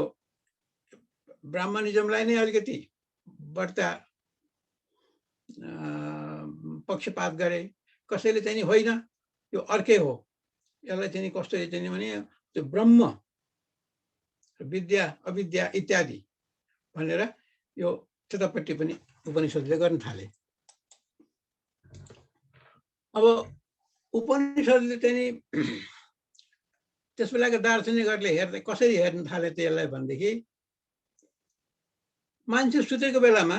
ब्राह्मणिजमलाई नै अलिकति बढ्ता पक्षपात गरे, कसैले चाहिँ होइन यो अर्कै हो, यसलाई चाहिँ कस्तो चाहिँ भने त्यो ब्रह्म विद्या अविद्या इत्यादि भनेर यो त्यतापट्टि पनि उपनिषदले गर्न थाले। अब उपनिषदले चाहिँ त्यस बेलाको दार्शनिकहरूले हेर्दै कसरी हेर्न थाले त्यसलाई भनेदेखि मान्छे सुतेको बेलामा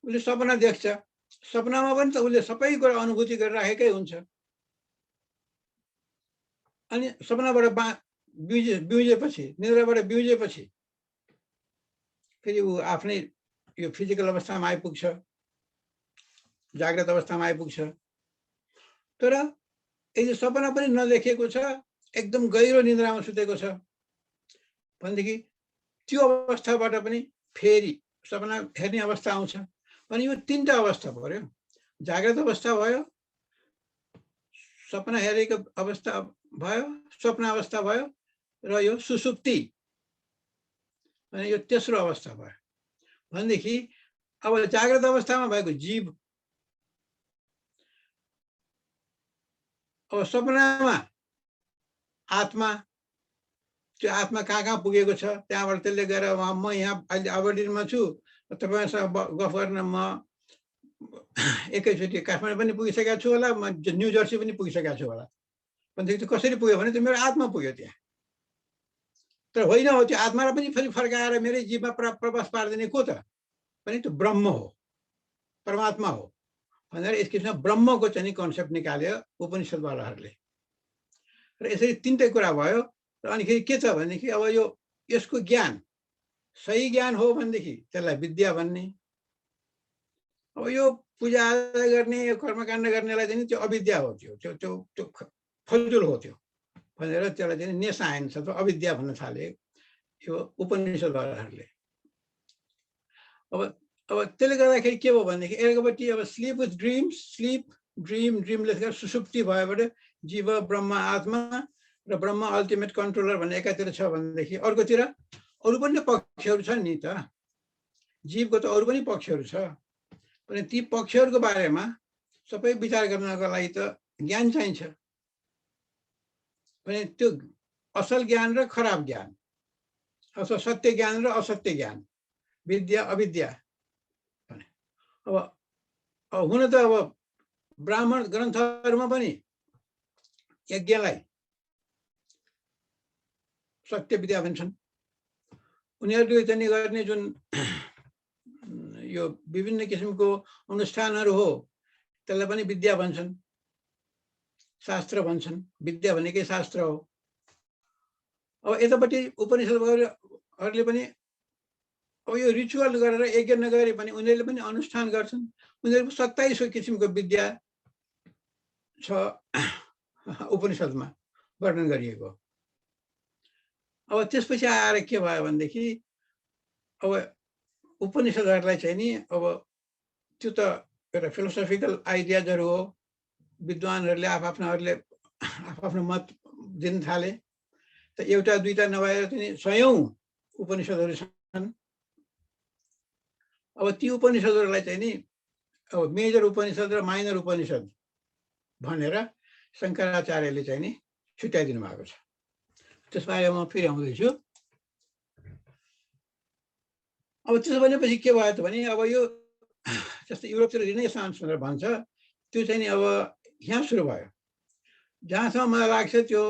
उसले सपना देख्छ, सपनामा पनि त उसले सबै कुरा अनुभूति गरिराखेकै हुन्छ। अनि सपनाबाट बिउजेपछि, निद्राबाट बिउजेपछि फेरि ऊ आफ्नै यो फिजिकल अवस्थामा आइपुग्छ, जाग्रत अवस्थामा आइपुग्छ। तर यदि सपना पनि नदेखेको छ, एकदम गहिरो निद्रामा सुतेको छ भनेदेखि त्यो अवस्थाबाट पनि फेरि सपना हेर्ने अवस्था आउँछ। अनि यो तीनटा अवस्था पर्यो, जाग्रत अवस्था भयो, सपना हेरेको अवस्था भयो, स्वप्न अवस्था भयो, र यो सुसुप्ति अनि यो तेस्रो अवस्था भयो। भनेदेखि अब जाग्रत अवस्थामा भएको जीव अब सपनामा आत्मा, त्यो आत्मा कहाँ पुगेको छ, त्यहाँबाट त्यसले गएर म यहाँ अहिले अबर्डिनमा छु, तपाईँसँग गफ गर्न म एकैचोटि काठमाडौँ पनि पुगिसकेको छु होला, म न्यू जर्सी पनि पुगिसकेको छु होला भनेदेखि त्यो कसरी पुग्यो भने त्यो मेरो आत्मा पुग्यो त्यहाँ। तर होइन हो, त्यो आत्मालाई पनि फेरि फर्काएर मेरै जीवमा प्रवास पारिदिने को त भने त्यो ब्रह्म हो, परमात्मा हो भनेर यस किसिममा ब्रह्मको चाहिँ कन्सेप्ट निकाल्यो उपनिषदवालाहरूले। र यसरी तीनटै कुरा भयो। र अनिखेरि के छ भनेदेखि अब यो यसको ज्ञान सही ज्ञान हो भनेदेखि त्यसलाई विद्या भन्ने, अब यो पूजा गर्ने यो कर्मकाण्ड गर्नेलाई चाहिँ त्यो अविद्या हो, त्यो त्यो त्यो त्यो फजुल हो त्यो भनेर त्यसलाई चाहिँ नेसायन्स अथवा अविद्या भन्न थाले यो उपनिषदवालाहरूले। अब त्यसले गर्दाखेरि के भयो भनेदेखि एकपट्टि अब sleep with dreams, sleep dream, ड्रिमले सुसुप्ति भएबाट जीव ब्रह्म आत्मा र ब्रह्म अल्टिमेट कन्ट्रोलर भन्ने एकातिर छ भनेदेखि अर्कोतिर अरू पनि पक्षहरू छन् नि त, जीवको त अरू पनि पक्षहरू छ भने ती पक्षहरूको बारेमा सबै विचार गर्नको लागि त ज्ञान चाहिन्छ। भने त्यो असल ज्ञान र खराब ज्ञान अथवा सत्य ज्ञान र असत्य ज्ञान, विद्या अविद्या भने अब हुन त अब ब्राह्मण ग्रन्थहरूमा पनि यज्ञलाई सत्य विद्या भन्छन्। उनीहरूले चाहिँ गर्ने जुन यो विभिन्न किसिमको अनुष्ठानहरू हो त्यसलाई पनि विद्या भन्छन्, शास्त्र भन्छन्। विद्या भनेकै शास्त्र हो। अब यतापट्टि उपनिषदहरूले पनि अब यो रिचुअल गरेर यज्ञ नगरे पनि उनीहरूले पनि अनुष्ठान गर्छन्। उनीहरूको 27 किसिमको विद्या छ उपनिषदमा वर्णन गरिएको। अब त्यसपछि आएर के भयो भनेदेखि अब उपनिषदहरूलाई चाहिँ नि अब त्यो त एउटा फिलोसोफिकल आइडियाजहरू हो, विद्वानहरूले आफ्नो मत दिन थाले। त एउटा दुईटा नभएर चाहिँ 100औं उपनिषदहरू छन्। अब ती उपनिषदहरूलाई चाहिँ नि अब मेजर उपनिषद र माइनर उपनिषद भनेर शङ्कराचार्यले चाहिँ नि छुट्याइदिनु भएको छ। त्यसबारे म फेरि आउँदैछु। अब त्यसो भनेपछि के भयो त भने अब यो जस्तै युरोपतिर रिनेसान्स भनेर भन्छ, त्यो चाहिँ नि अब यहाँ सुरु भयो। जहाँसम्म मलाई लाग्छ त्यो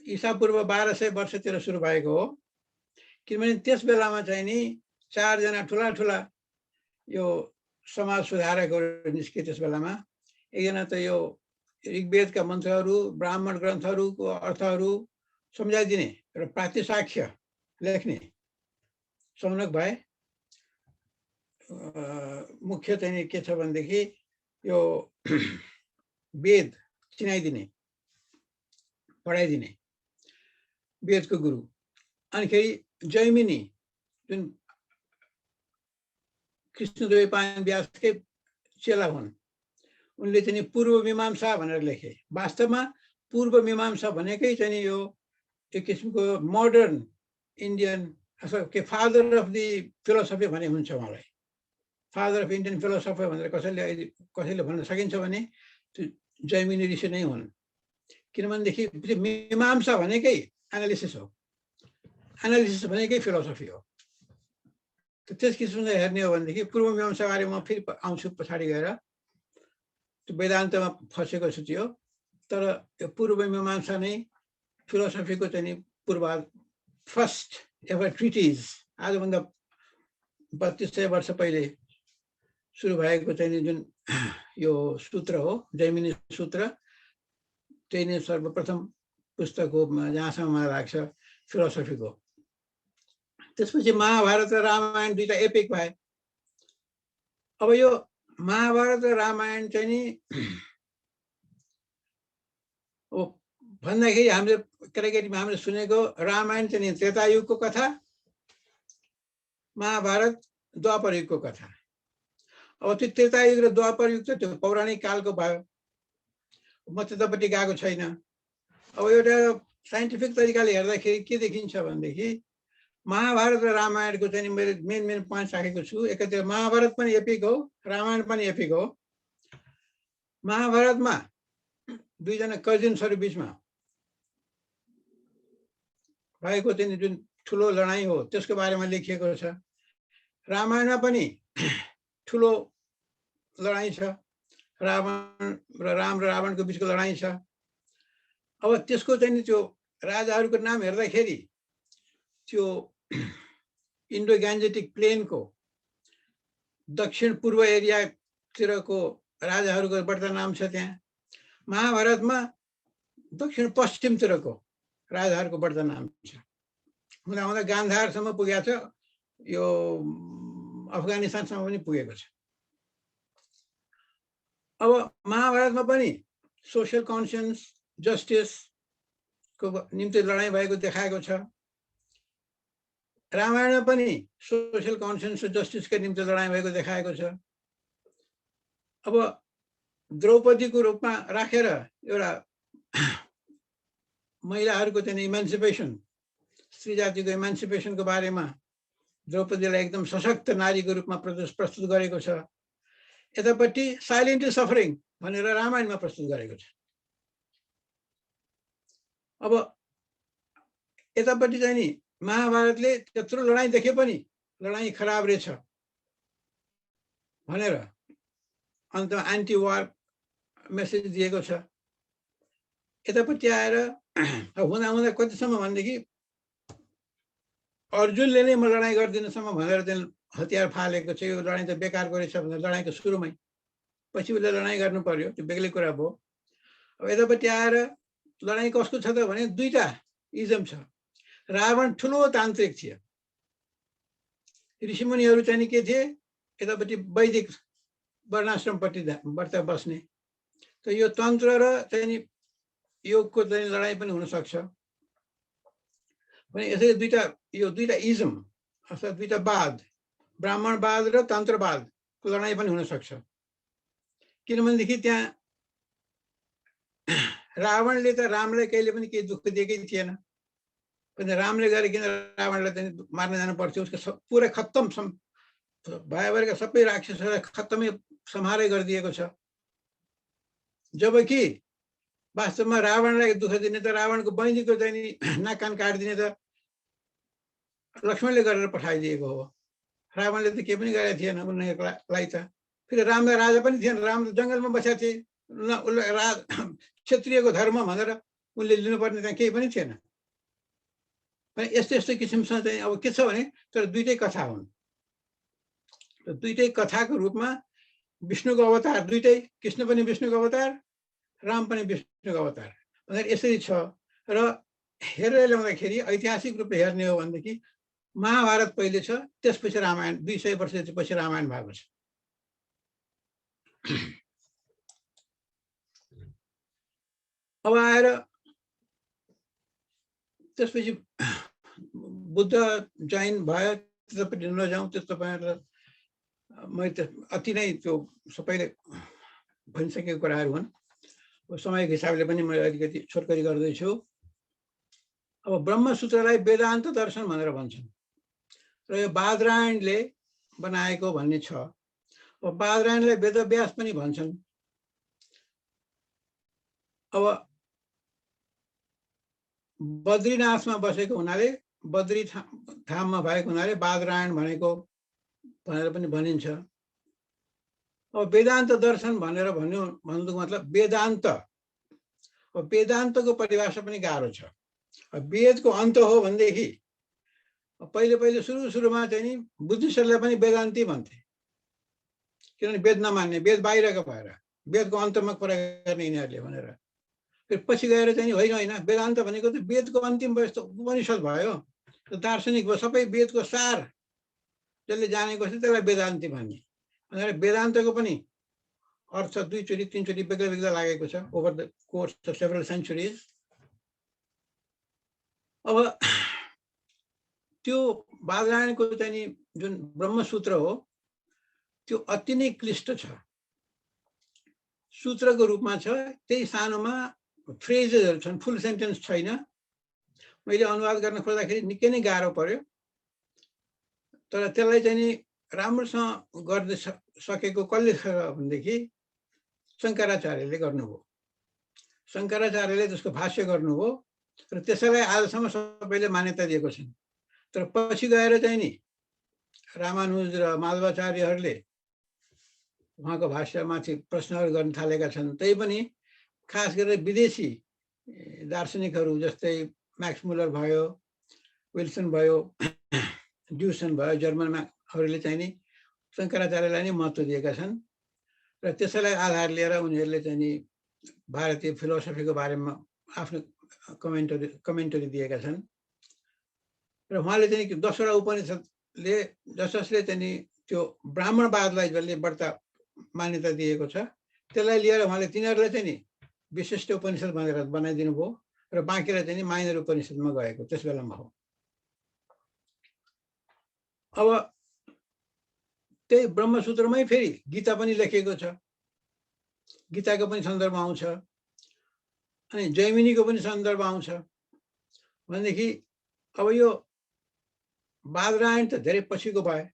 ईसापूर्व 1200 वर्षतिर सुरु भएको हो। किनभने त्यस बेलामा चाहिँ नि 4 जना ठुला ठुला यो समाज सुधारकहरू निस्के। त्यस बेलामा एकजना त यो ऋग्वेदका मन्त्रहरू, ब्राह्मण ग्रन्थहरूको अर्थहरू सम्झाइदिने र प्रातिशाख्य लेख्ने सौनक भए। मुख्य चाहिँ के छ भनेदेखि यो वेद चिनाइदिने, पढाइदिने वेदको गुरु। अनिखेरि जैमिनी जुन कृष्णदेवपायन व्यासकै चेला हुन्, उनले चाहिँ पूर्व मीमांसा भनेर लेखे। वास्तवमा पूर्व मीमांसा भनेकै चाहिँ यो एक किसिमको मोडर्न इन्डियन के फादर अफ द फिलोसफी भने हुन्छ। मलाई फादर अफ इन्डियन फिलोसफी भनेर कसैले भन्न सकिन्छ भने त्यो जैमिनी ऋषि नै हुन्। किनभनेदेखि मीमांसा भनेकै एनालिसिस हो, एनालिसिस भनेकै फिलोसफी हो। त्यस किसिमले हेर्ने हो भनेदेखि पूर्व मीमांसा बारे म फेरि आउँछु पछाडि गएर। त्यो वेदान्तमा फसेको छु त्यो। तर यो पूर्व मीमांसा नै फिलोसफीको चाहिँ पूर्वाध फर्स्ट एभर ट्रिटिज, आजभन्दा 3200 वर्ष पहिले सुरु भएको चाहिँ जुन यो सूत्र हो, जैमिनी सूत्र, त्यही नै सर्वप्रथम पुस्तक हो जहाँसम्म मलाई लाग्छ फिलोसफीको। त्यसपछि महाभारत र रामायण दुईटा एपिक भए। अब यो महाभारत र रामायण चाहिँ नि भन्दाखेरि हामीले केटाकेटीमा हामीले सुनेको रामायण चाहिँ त्रेतायुगको कथा, महाभारत द्वापर युगको कथा। अब त्यो त्रेतायुग र द्वापर युग चाहिँ त्यो पौराणिक कालको भयो। म त्यतापट्टि गएको छैन। अब एउटा साइन्टिफिक तरिकाले हेर्दाखेरि के देखिन्छ भनेदेखि महाभारत र रामायणको चाहिँ मैले मेन पोइन्ट राखेको छु। एकातिर महाभारत पनि एपिक हो, रामायण पनि एपिक हो। महाभारतमा दुईजना कजिन्सहरू बिचमा भएको चाहिँ जुन ठुलो लडाइँ हो त्यसको बारेमा लेखिएको छ। रामायणमा पनि ठुलो लडाइँ छ, रावण र राम र रावणको बिचको लडाइँ छ। अब त्यसको चाहिँ त्यो राजाहरूको नाम हेर्दाखेरि त्यो इन्डो ग्यान्जेटिक प्लेनको दक्षिण पूर्व एरियातिरको राजाहरूको बढ्ता नाम छ। त्यहाँ महाभारतमा दक्षिण पश्चिमतिरको राजाहरूको बढ्ता नाम छ। हुँदा हुँदा गान्धारसम्म पुगेको छ, यो अफगानिस्तानसम्म पनि पुगेको छ। अब महाभारतमा पनि सोसियल कन्सियन्स, जस्टिसको निम्ति लडाइँ भएको देखाएको छ। रामायणमा पनि सोसियल कन्सियन्स र जस्टिसको निम्ति लडाइँ भएको देखाएको छ। अब द्रौपदीको रूपमा राखेर एउटा महिलाहरूको चाहिँ इमान्सिपेसन, स्त्री जातिको इमान्सिपेसनको बारेमा द्रौपदीलाई एकदम सशक्त नारीको रूपमा प्रस्तुत गरेको छ। यतापट्टि साइलेन्टली सफरिङ भनेर रामायणमा प्रस्तुत गरेको छ। अब यतापट्टि चाहिँ नि महाभारतले त्यत्रो लडाइँ देखे पनि लडाइँ खराब रहेछ भनेर अन्तमा एन्टी वार मेसेज दिएको छ। यतापट्टि आएर हुँदा हुँदा कतिसम्म भनेदेखि अर्जुनले नै म लडाइँ गरिदिनुसम्म भनेर चाहिँ हतियार फालेको छ। यो लडाइँ त बेकारको रहेछ भनेर लडाइँको सुरुमै, पछि उसले लडाइँ गर्नु पर्यो, त्यो बेग्लै कुरा भयो। अब यतापट्टि आएर लडाइँ कसको छ त भने दुईटा इजम छ। रावण ठुलो तान्त्रिक थियो, ऋषिमुनिहरू चाहिँ नि के थिए, यतापट्टि वैदिक वर्णाश्रमपट्टि व्रत बस्ने। त यो तन्त्र र चाहिँ नि योगको चाहिँ लडाइँ पनि हुनसक्छ भने यसरी यो दुईटा इजम अथवा दुईटा वाद, ब्राह्मणवाद र तन्त्रवादको लडाइँ पनि हुनसक्छ। किनभनेदेखि त्यहाँ रावणले त रामलाई कहिले पनि केही दुःख दिएकै थिएन। रामले गरे किन रावणलाई चाहिँ मार्न जानु पर्थ्यो। उसको पुरै खत्तम भएका सबै राक्षसहरूलाई खत्तमै सम्हारै गरिदिएको छ। जबकि वास्तवमा रावणलाई दुःख दिने त रावणको बहिनीको चाहिँ नि नाक कान काटिदिने त लक्ष्मणले गरेर पठाइदिएको हो। रावणले त केही पनि गरेको थिएन उनीहरूलाई त। फेरि राम राजा पनि थिएन, राम जङ्गलमा बसेका थिए। उसलाई क्षत्रियको धर्म भनेर उनले लिनुपर्ने त्यहाँ केही पनि थिएन। यस्तो यस्तो किसिमसँग चाहिँ अब के छ भने तर दुईटै कथा हुन्। दुईटै कथाको रूपमा विष्णुको अवतार दुईटै, कृष्ण पनि विष्णुको अवतार, राम पनि विष्णुको अवतार भनेर यसरी छ। र हेरेर ल्याउँदाखेरि ऐतिहासिक रूपले हेर्ने हो भनेदेखि महाभारत पहिले छ, त्यसपछि रामायण 200 वर्षपछि रामायण भएको छ। अब आएर त्यसपछि बुद्ध जैन भयो, त्यतापट्टि नजाउँ, त्यो तपाईँहरूलाई मैले त अति नै त्यो सबैले भनिसकेको कुराहरू हुन्। समयको हिसाबले पनि मैले अलिकति छोटकरी गर्दैछु। अब ब्रह्मसूत्रलाई वेदान्त दर्शन भनेर भन्छन् र यो बादरायणले बनाएको भन्ने छ। अब बादरायणलाई वेदव्यास पनि भन्छन्। अब बद्रीनाथमा बसेको हुनाले, बद्री धाममा भएको हुनाले बादरायण भनेको भनेर पनि भनिन्छ। अब वेदान्त दर्शन भनेर भन्नुको मतलब वेदान्त। अब वेदान्तको परिभाषा पनि गाह्रो छ। वेदको अन्त हो भनेदेखि पहिले सुरुमा चाहिँ नि बुद्धिस्टहरूले पनि वेदान्ती भन्थे, किनभने वेद नमान्ने, वेद बाहिरको भएर वेदको अन्तमा कुरा गर्ने यिनीहरूले भनेर। फेरि पछि गएर चाहिँ होइन होइन, वेदान्त भनेको त वेदको अन्तिम वस्तु उपनिषद भयो, दार्शनिक भयो, सबै वेदको सार जसले जानेको छ त्यसलाई वेदान्ती भन्ने भनेर वेदान्तको पनि अर्थ दुईचोटि तीनचोटि बेग्ला बेग्ला लागेको छ over the course of several centuries. अब त्यो बादरायणको चाहिँ नि जुन ब्रह्मसूत्र हो त्यो अति नै क्लिष्ट छ, सूत्रको रूपमा छ। त्यही सानोमा फ्रेजेसहरू छन्, फुल सेन्टेन्स छैन। मैले अनुवाद गर्न खोज्दाखेरि निकै नै गाह्रो पर्यो। तर त्यसलाई चाहिँ नि राम्रोसँग गर्दै सकेको कसले छ भनेदेखि शङ्कराचार्यले गर्नुभयो। शङ्कराचार्यले त्यसको भाष्य गर्नुभयो र त्यसैलाई आजसम्म सबैले मान्यता दिएको छन्। तर पछि गएर चाहिँ नि रामानुज र माधवाचार्यहरूले उहाँको भाष्यमाथि प्रश्नहरू गर्न थालेका छन्। त्यही पनि खास गरेर विदेशी दार्शनिकहरू जस्तै म्याक्स मुलर भयो, विल्सन भयो, ड्युसन भयो, जर्मनमाहरूले चाहिँ नि शङ्कराचार्यलाई नै महत्त्व दिएका छन् र त्यसैलाई आधार लिएर उनीहरूले चाहिँ नि भारतीय फिलोसफीको बारेमा आफ्नो कमेन्टरी दिएका छन्। र उहाँले चाहिँ 10वटा उपनिषदले जसले चाहिँ नि त्यो ब्राह्मणवादलाई जसले बढ्ता मान्यता दिएको छ त्यसलाई लिएर उहाँले तिनीहरूलाई चाहिँ नि विशिष्ट उपनिषद भनेर बनाइदिनु भयो र बाँकीलाई चाहिँ नि माइनर उपनिषदमा गएको त्यस बेलामा हो। अब त्यही ब्रह्मसूत्रमै फेरि गीता पनि लेखिएको छ, गीताको पनि सन्दर्भ आउँछ, अनि जैमिनीको पनि सन्दर्भ आउँछ। भनेदेखि अब यो बादरायण त धेरै पछिको भयो,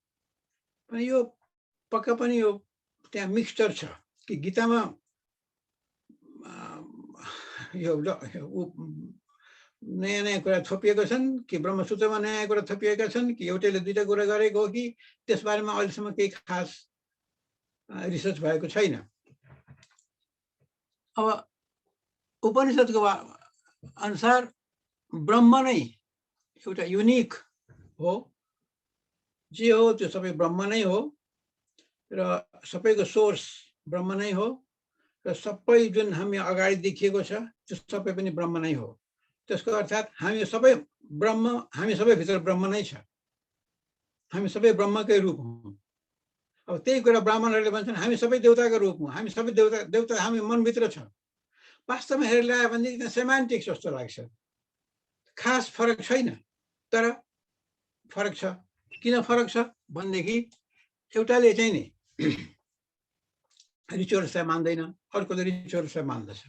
पनि यो पक्का पनि यो त्यहाँ मिक्सचर छ कि गीतामा यो नयाँ नयाँ कुरा थपिएका छन् कि ब्रह्मसूत्रमा नयाँ कुरा थपिएका छन् कि एउटैले दुईटा कुरा गरेको हो कि त्यसबारेमा अहिलेसम्म केही खास रिसर्च भएको छैन। अब उपनिषदको अनुसार ब्रह्म नै एउटा युनिक हो, जे हो त्यो सबै ब्रह्म नै हो र सबैको सोर्स ब्रह्म नै हो र सबै जुन हामी अगाडि देखिएको छ त्यो सबै पनि ब्रह्म नै हो। त्यसको अर्थात् हामी सबै ब्रह्म, हामी सबै भित्र ब्रह्म नै छ, हामी सबै ब्रह्मकै रूप हौँ। अब त्यही कुरा ब्राह्मणहरूले भन्छन् हामी सबै देवताको रूप हौँ, हामी सबै देवता हामी मनभित्र छ। वास्तवमा हेरेर ल्यायो भनेदेखि त्यहाँ सेमान्टिक्स जस्तो लाग्छ, खास फरक छैन। तर फरक छ। किन फरक छ भनेदेखि एउटाले चाहिँ नि रिचुअल्सलाई मान्दैन, अर्कोले रिचुअल्सलाई मान्दछ।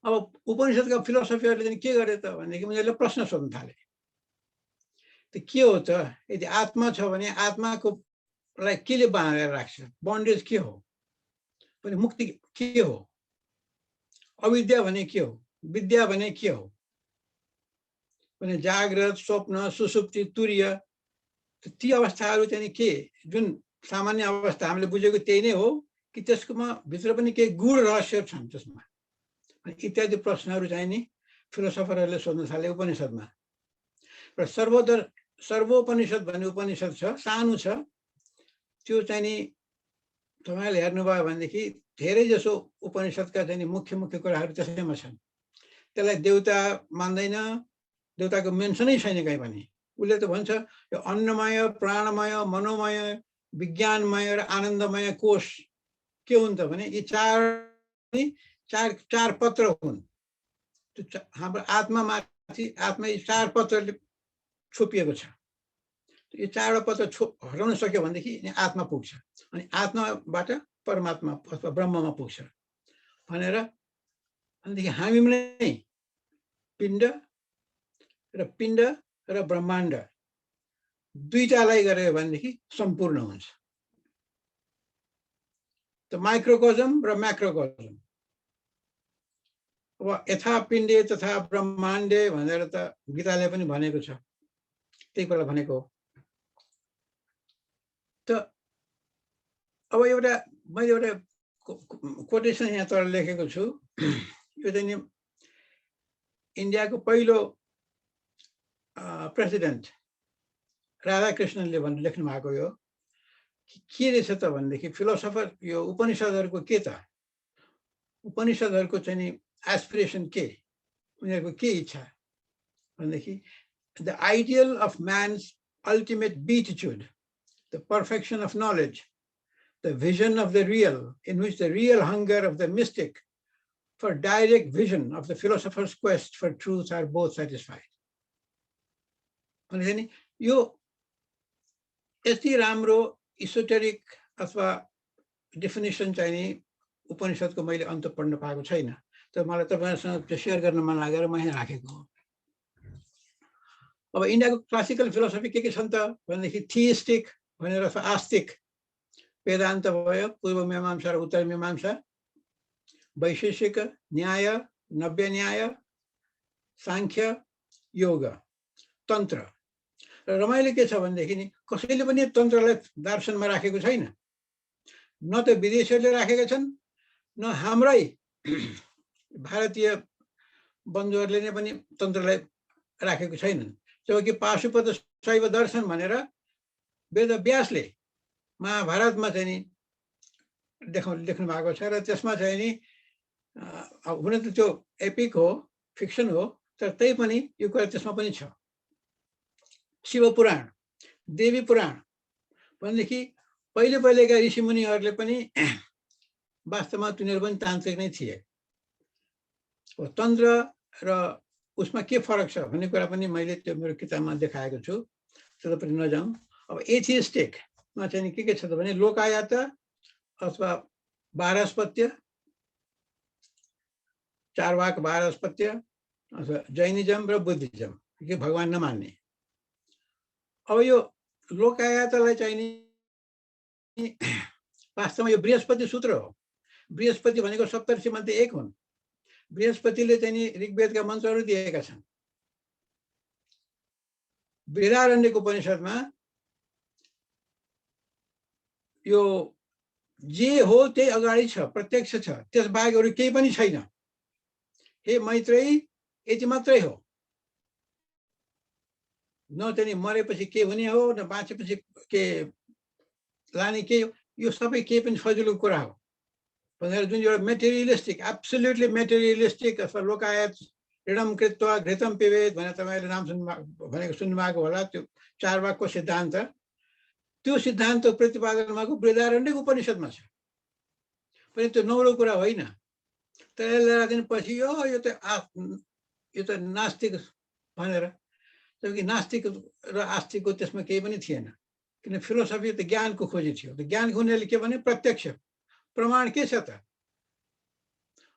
अब उपनिषदका फिलोसफीहरूले चाहिँ के गरे त भनेदेखि उनीहरूले प्रश्न सोध्न थाले, त्यो के हो त? यदि आत्मा छ भने आत्माकोलाई केले बाँधेर राख्छ? बन्डेज के हो? भने मुक्ति के हो? अविद्या भने के हो? विद्या भने के हो? भने जाग्रत, स्वप्न, सुसुप्ति, तुर्य, ती अवस्थाहरू चाहिँ के जुन सामान्य अवस्था हामीले बुझेको त्यही नै हो कि त्यसकोमा भित्र पनि केही गूढ रहस्य छन् त्यसमा इत्यादि प्रश्नहरू चाहिँ नि फिलोसफरहरूले सोध्न थाले उपनिषदमा। र सर्वोपनिषद भन्ने उपनिषद छ, सानो छ, त्यो चाहिँ नि तपाईँले हेर्नुभयो भनेदेखि धेरै जसो उपनिषदका चाहिँ नि मुख्य कुराहरू त्यसैमा छन्। त्यसलाई देवता मान्दैन, देवताको मेन्सनै छैन कहीँ पनि। उसले त भन्छ यो अन्नमय, प्राणमय, मनोमय, विज्ञानमय र आनन्दमय कोष के हुन् त भने यी चार पत्र हुन्। हाम्रो आत्मामाथि आत्मा यी चार पत्रले छोपिएको छ। यो चारवटा पत्र हटाउन सक्यो भनेदेखि आत्मा पुग्छ, अनि आत्माबाट परमात्मा अथवा ब्रह्ममा पुग्छ भनेर। अनिदेखि हामी नै पिण्ड र ब्रह्माण्ड दुईटालाई गऱ्यो भनेदेखि सम्पूर्ण हुन्छ। त माइक्रोकोजम र म्याक्रोकोजम। अब यथा पिण्डे तथा ब्रह्माण्डे भनेर त गीताले पनि भनेको छ, त्यही कुरा भनेको हो। त अब मैले एउटा कोटेसन यहाँ तल लेखेको छु। यो चाहिँ इन्डियाको पहिलो प्रेसिडेन्ट राधाकृष्णनले भनेर लेख्नु भएको यो के रहेछ त भनेदेखि फिलोसफर यो उपनिषदहरूको के त, उपनिषदहरूको चाहिँ नि एस्पिरेसन के, उनीहरूको के इच्छा भनेदेखि the ideal of man's ultimate beatitude, the perfection of knowledge, the vision of the real, in which the real hunger of the mystic for direct vision of the philosopher's quest for truth are both satisfied. अनि यो यति राम्रो esoteric अथवा definition चाहिँ नि उपनिषदको मैले अन्त पढ्न पाएको छैन। तर मलाई तपाईहरुसँग शेयर गर्न मन लागेर मैले राखेको हो। अब इन्डियाको क्लासिकल फिलोसफी के छन् त भनेदेखि थिइस्टिक भनेर अथवा आस्तिक, वेदान्त भयो, पूर्व मीमांसा र उत्तर मीमांसा, वैशेषिक न्याय, नव्य न्याय, सांख्य, योग, तन्त्र। र रमाइलो के छ भनेदेखि नि कसैले पनि तन्त्रलाई दर्शनमा राखेको छैन, न त विदेशीहरूले राखेका छन्, न हाम्रै भारतीय बन्धुहरूले नै पनि तन्त्रलाई राखेको छैनन्। जबकि पाशुपत शैव दर्शन भनेर वेद व्यासले महाभारतमा चाहिँ नि लेख्नु भएको छ। र त्यसमा चाहिँ नि हुन त त्यो एपिक हो, फिक्सन हो, तर त्यही पनि यो कुरा त्यसमा पनि छ। शिव पुराण, देवी पुराण भनेदेखि पहिलेका ऋषिमुनिहरूले पनि वास्तवमा तिनीहरू पनि तान्त्रिक नै थिए। तन्त्र र उसमा के फरक छ भन्ने कुरा पनि मैले त्यो मेरो किताबमा देखाएको छु, त्यसपछि नजाउँ। अब एथिइस्टिक मा चाहिँ के छ त भने लोकायत अथवा बारहस्पत्य, चारवाक बारहस्पत्य अथवा जैनिज्म र बुद्धिज्म, के भगवान नमान्ने। अब यो लोकायतलाई चाहिँ नि वास्तवमा यो बृहस्पति सूत्र हो। बृहस्पति भनेको सप्तर्षि मध्ये एक हुन्। बृहस्पतिले चाहिँ नि ऋग्वेदका मन्त्रहरू दिएका छन्। बृहदारण्यक उपनिषदमा यो जे हो त्यही अगाडि छ, प्रत्यक्ष छ, त्यस बाहेक अरु केही पनि छैन। हे मैत्रेयी, यति मात्रै हो। न चाहिँ मरेपछि के हुने हो, न बाँचेपछि के लाने के, यो सबै केही पनि फजिलो कुरा हो भनेर जुन एउटा मेटेरियलिस्टिक, एब्सोल्युटली मेटेरियलिस्टिक अथवा लोकायत ऋणम कृत्वा घृतम पिबेत भनेर तपाईहरुले नाम भनेको सुन्नुभएको होला। त्यो चारवाकको सिद्धान्त, त्यो सिद्धान्त प्रतिपादन भएको बृहदारण्यक उपनिषदमा छ। पनि त्यो नौलो कुरा होइन। त्यसले दिनपछि यो त नास्तिक भनेर, जबकि नास्तिक र आस्तिकको त्यसमा केही पनि थिएन। किन फिलोसफी त ज्ञानको खोजी थियो। त ज्ञान खोज्नेले के भने प्रत्यक्ष प्रमाण के छ त।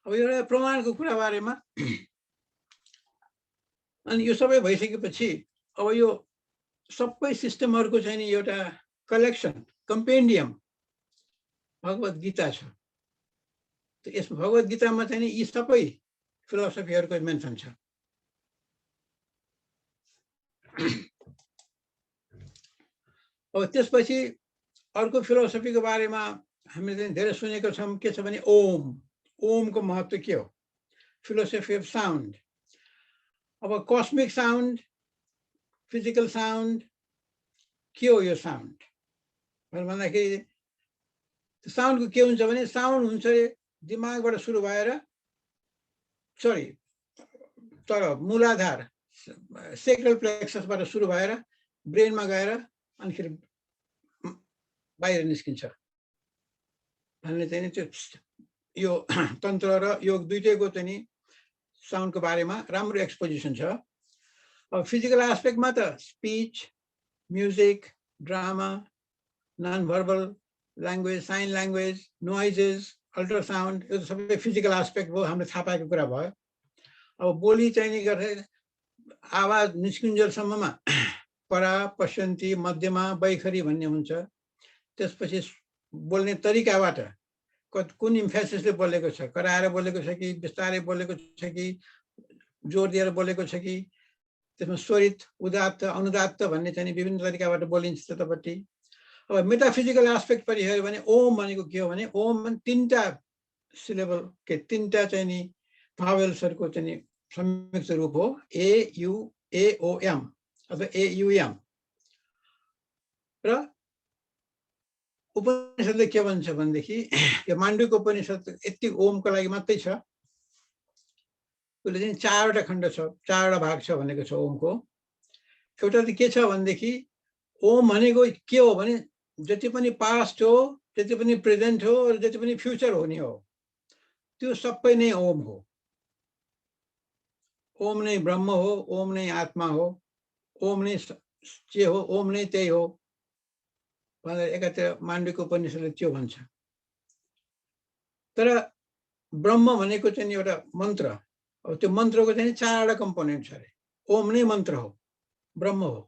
अब एउटा प्रमाणको कुरा बारेमा अनि यो सबै भइसकेपछि अब यो सबै सिस्टमहरुको चाहिँ नि एउटा कलेक्सन, कम्पेन्डियम भगवत गीता छ। त यस भगवत गीतामा चाहिँ नि यी सबै फिलोसफीहरुको मेन्सन छ। अब त्यसपछि अर्को फिलोसफीको बारेमा हामीले धेरै सुनेको छौं। के छ भने ओम, ओमको महत्त्व के हो? philosophy of sound. अब cosmic sound, physical sound, के हो यो sound? भन्दाखेरि साउन्डको के हुन्छ भने साउन्ड हुन्छ दिमागबाट सुरु भएर सरी तर मूलाधार सेक्रल प्लेक्ससबाट सुरु भएर ब्रेनमा गएर अनि फेरि बाहिर निस्किन्छ भन्ने चाहिँ नि त्यो यो तन्त्र र योग दुईटैको चाहिँ नि साउन्डको बारेमा राम्रो एक्सपोजिसन छ। अब फिजिकल एस्पेक्टमा त speech, music, drama, non verbal language, sign language, noises, ultrasound यो सबै फिजिकल एस्पेक्ट भयो, हामीले थाहा पाएको कुरा भयो। अब बोली चाहिँ नि गर्दा आवाज निस्किन्जेलसम्ममा परा, पश्यन्ती, मध्यमा, बैखरी भन्ने हुन्छ। त्यसपछि बोल्ने तरिकाबाट कुन इम्फेसिसले बोलेको छ, कराएर बोलेको छ कि बिस्तारै बोलेको छ कि जोड दिएर बोलेको छ कि, त्यसमा स्वरित, उदात्त, अनुदात्त भन्ने चाहिँ विभिन्न तरिकाबाट बोलिन्छ त्यतापट्टि। अब मेटाफिजिकल एस्पेक्ट पनि हेऱ्यो भने ओम भनेको के हो भने ओम तीनटा सिलेबल के तीनटा चाहिँ नि भावेल्सहरूको चाहिँ नि संयुक्त रूप हो, ए यु ए ओ एम अथवा ए यु एम। र उपनिषदले के भन्छ भनेदेखि यो माण्डुक्य उपनिषद यति ओमको लागि मात्रै छ, उसले चाहिँ चारवटा खण्ड छ, चारवटा भाग छ भनेको छ ओमको। एउटा त के छ भनेदेखि ओम भनेको के हो भने जति पनि पास्ट हो, जति पनि प्रेजेन्ट हो र जति पनि फ्युचर हुने हो त्यो सबै नै ओम हो। ओम नै ब्रह्म हो, ओम नै आत्मा हो, ओम नै जे हो, ओम नै त्यही हो भनेर एकातिर माण्डुक्य उपनिषदले त्यो भन्छ। तर ब्रह्म भनेको चाहिँ एउटा मन्त्र, अब त्यो मन्त्रको चाहिँ चारवटा कम्पोनेन्ट छ अरे। ओम नै मन्त्र हो, ब्रह्म हो,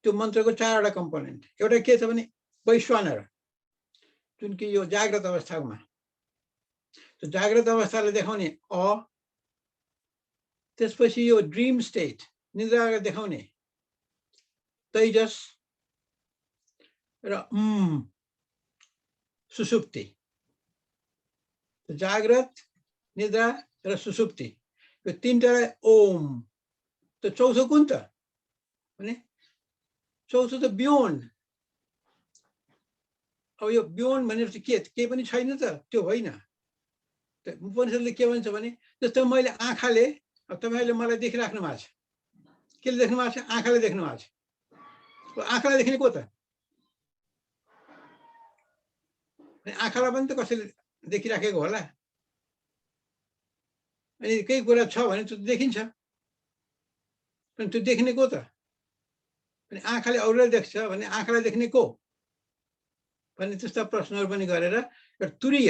त्यो मन्त्रको चारवटा कम्पोनेन्ट। एउटा के छ भने वैश्वानर, जुन कि यो जाग्रत अवस्थामा, त्यो जाग्रत अवस्थाले देखाउने अ, त्यसपछि यो ड्रिम स्टेट निद्रालाई देखाउने तैजस र सुसुप्ति। जाग्रत, निद्रा र सुसुप्ति यो तीनटा ओम। त चौथो कुन त भने चौथो त बियोन्ड। अब यो बियोन्ड भनेपछि के पनि छैन त, त्यो होइन। उपनिषदले के भन्छ भने जस्तो मैले आँखाले, अब तपाईँले मलाई देखिराख्नु भएको छ, केले देख्नु भएको छ? आँखाले देख्नु भएको छ। आँखालाई देख्ने को त? आँखालाई पनि त कसैले देखिराखेको होला। अनि केही कुरा छ भने त्यो देखिन्छ, अनि त्यो देख्ने को त? अनि आँखाले अरूलाई देख्छ भने आँखालाई देख्ने को भन्ने त्यस्ता प्रश्नहरू पनि गरेर एउटा तुरीय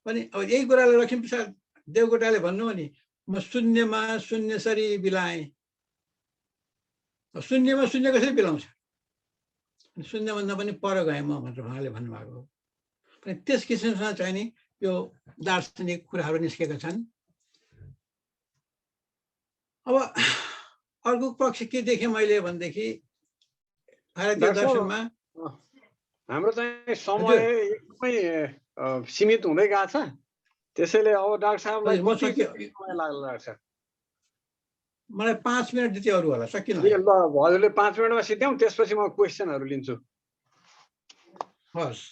पनि। अब यही कुरालाई लक्ष्मीप्रसाद देवकोटाले भन्नु भने म शून्यमा शून्य सरी बिलाएँ। शून्यमा शून्य कसरी बिलाउँछ? शून्यभन्दा पनि पर गएँ म भनेर उहाँले भन्नुभएको हो। अनि त्यस किसिमसँग चाहिँ नि यो दार्शनिक कुराहरू निस्केका छन्। अब अर्को पक्ष के देखेँ मैले भनेदेखि भारतीय दर्शनमा हाम्रो चाहिँ समय एकदमै सीमित हुँदै गएको छ। त्यसैले अब डाक्टर साहबलाई समय लाग्ला डाक्टर साहब? मलाई 5 मिनट जति अरू होला, सकिन। ल हजुरले 5 मिनटमा सिध्याउँ, त्यसपछि म क्वेसनहरू लिन्छु। हस्।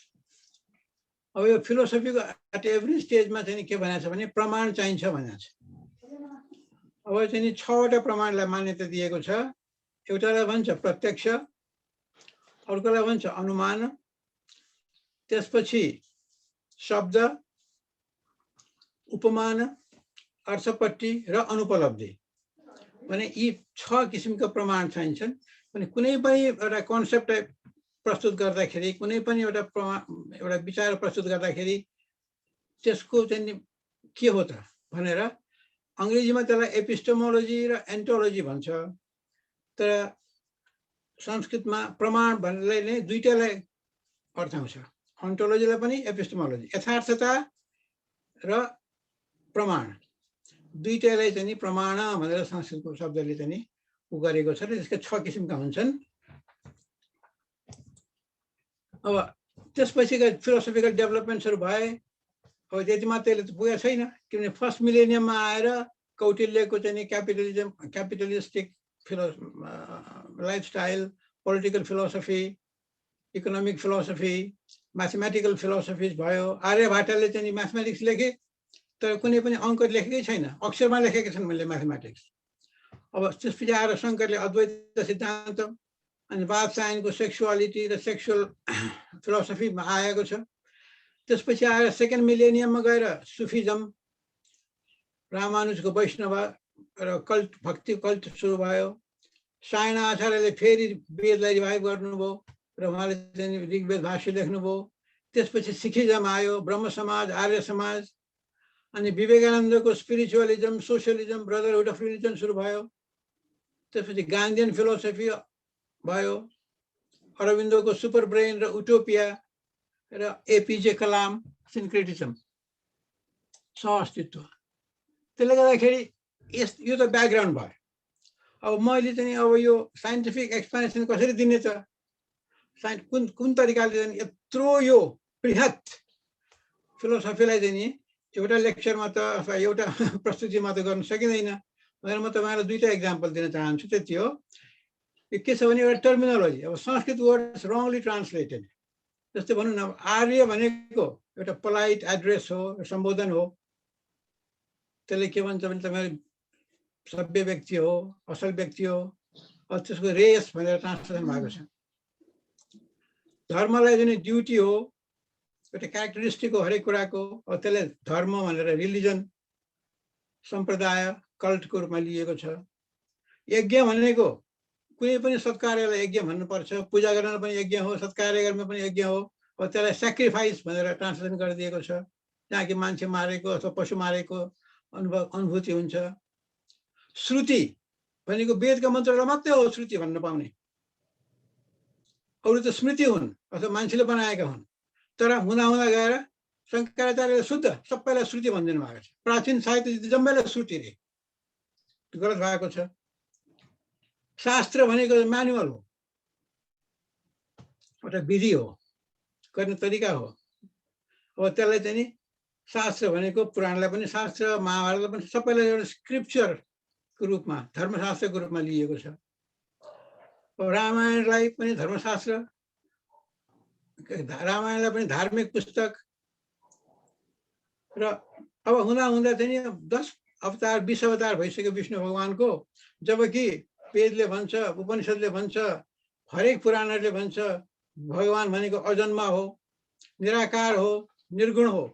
अब यो फिलोसफीको एट एभ्री स्टेजमा चाहिँ के भनेको छ भने प्रमाण चाहिन्छ भनेको छ। अब चाहिँ 6वटा प्रमाणलाई मान्यता दिएको छ। एउटालाई भन्छ प्रत्यक्ष, अर्कोलाई भन्छ अनुमान, त्यसपछि शब्द, उपमान, अर्थपट्टि र अनुपलब्धि भने यी 6 किसिमका प्रमाण चाहिन्छन्। भने कुनै पनि एउटा कन्सेप्ट प्रस्तुत गर्दाखेरि, कुनै पनि एउटा विचार प्रस्तुत गर्दाखेरि त्यसको चाहिँ के हो त भनेर अङ्ग्रेजीमा त्यसलाई एपिस्टेमोलोजी र एन्टोलोजी भन्छ। तर संस्कृतमा प्रमाण भन्ने नै दुईटालाई अर्थ आउँछ, अन्टोलोजीलाई पनि एपिस्टेमोलोजी। यथार्थता र प्रमाण दुईटालाई चाहिँ प्रमाण भनेर संस्कृतको शब्दले चाहिँ उ गरेको छ। र त्यसका 6 किसिमका हुन्छन्। अब त्यसपछिका फिलोसफिकल डेभलपमेन्ट्सहरू भए। अब त्यति मात्रैले त पुगेको छैन, किनभने फर्स्ट मिलेनियममा आएर कौटिल्यको चाहिँ capitalistic lifestyle, political philosophy, economic philosophy, mathematical philosophies भयो। आर्यभट्टले चाहिँ म्याथमेटिक्स लेखे, तर कुनै पनि अङ्क लेखेकै छैन, अक्षरमा लेखेका छन् मैले म्याथमेटिक्स। अब त्यसपछि आएर शङ्करले अद्वैत सिद्धान्त, अनि वात्सायनको सेक्सुअलिटी र सेक्सुअल फिलोसफीमा आएको छ। त्यसपछि आएर सेकेन्ड मिलेनियममा गएर सुफिजम, रामानुजको वैष्णव र कल्ट, भक्ति कल्ट सुरु भयो। सायण आचार्यले फेरि वेदलाई रिभाइभ गर्नुभयो र उहाँले चाहिँ ऋग्वेद भाष्य लेख्नुभयो। त्यसपछि सिखिजम आयो, ब्रह्म समाज, आर्य समाज, अनि विवेकानन्दको स्पिरिचुअलिजम, सोसियलिजम, ब्रदरहुड अफ रिलिजन सुरु भयो। त्यसपछि गान्धीयन फिलोसफी भयो, अरविन्दोको सुपर ब्रेन र उटोपिया र एपीजे कलाम सिन्क्रेटिजम, सहअस्तित्व। त्यसले गर्दाखेरि यो त ब्याकग्राउन्ड भयो। अब मैले चाहिँ अब यो साइन्टिफिक एक्सप्लेनेसन कसरी दिने त, कुन तरिकाले चाहिँ यत्रो यो बृहत फिलोसफीलाई चाहिँ नि एउटा लेक्चरमा त अथवा एउटा प्रस्तुतिमा त गर्न सकिँदैन भनेर म तपाईँलाई दुईटा इक्जाम्पल दिन चाहन्छु। त्यति हो। के छ भने एउटा टर्मिनोलोजी, अब संस्कृत वर्ड रङली ट्रान्सलेटेड। जस्तै भनौँ न, आर्य भनेको एउटा पोलाइट एड्रेस हो, सम्बोधन हो। त्यसले के भन्छ भने तपाईँ सभ्य व्यक्ति हो, असल व्यक्ति हो। अब त्यसको रेस भनेर ट्रान्सलेसन भएको छ। धर्मलाई चाहिँ ड्युटी हो, एउटा क्यारेक्टरिस्टिक हो हरेक कुराको। अब त्यसले धर्म भनेर रिलिजन, सम्प्रदाय, कल्टको रूपमा लिएको छ। यज्ञ भनेको कुनै पनि सत्कार्यलाई यज्ञ भन्नुपर्छ, पूजा गर्न पनि यज्ञ हो, सत्कार्य गर्न पनि यज्ञ हो। अब त्यसलाई सेक्रिफाइस भनेर ट्रान्सलेसन गरिदिएको छ, जहाँ कि मान्छे मारेको अथवा पशु मारेको अनुभूति हुन्छ। श्रुति भनेको वेदका मन्त्रलाई मात्रै हो श्रुति भन्न पाउने, अरू त स्मृति हुन् अथवा मान्छेले बनाएका हुन्। तर हुँदा हुँदा गएर शङ्कराचार्यले शुद्ध सबैलाई श्रुति भनिदिनु भएको छ। प्राचीन साहित्य जम्मैलाई श्रुति रे, गलत भएको छ। शास्त्र भनेको म्यानुअल हो, एउटा विधि हो, गर्ने तरिका हो। अब त्यसलाई चाहिँ नि शास्त्र भनेको पुराणलाई पनि शास्त्र, महाभारतलाई पनि सबैलाई एउटा स्क्रिप्चरको रूपमा, धर्मशास्त्रको रूपमा लिएको छ। अब रामायणलाई पनि धर्मशास्त्र, रामायणलाई पनि धार्मिक पुस्तक। र अब हुँदा हुँदा चाहिँ 10 अवतार 20 अवतार भइसक्यो विष्णु भगवानको। जबकि वेदले भन्छ, उपनिषदले भन्छ, हरेक पुराणहरूले भन्छ भगवान भनेको अजन्मा हो, निराकार हो, निर्गुण हो।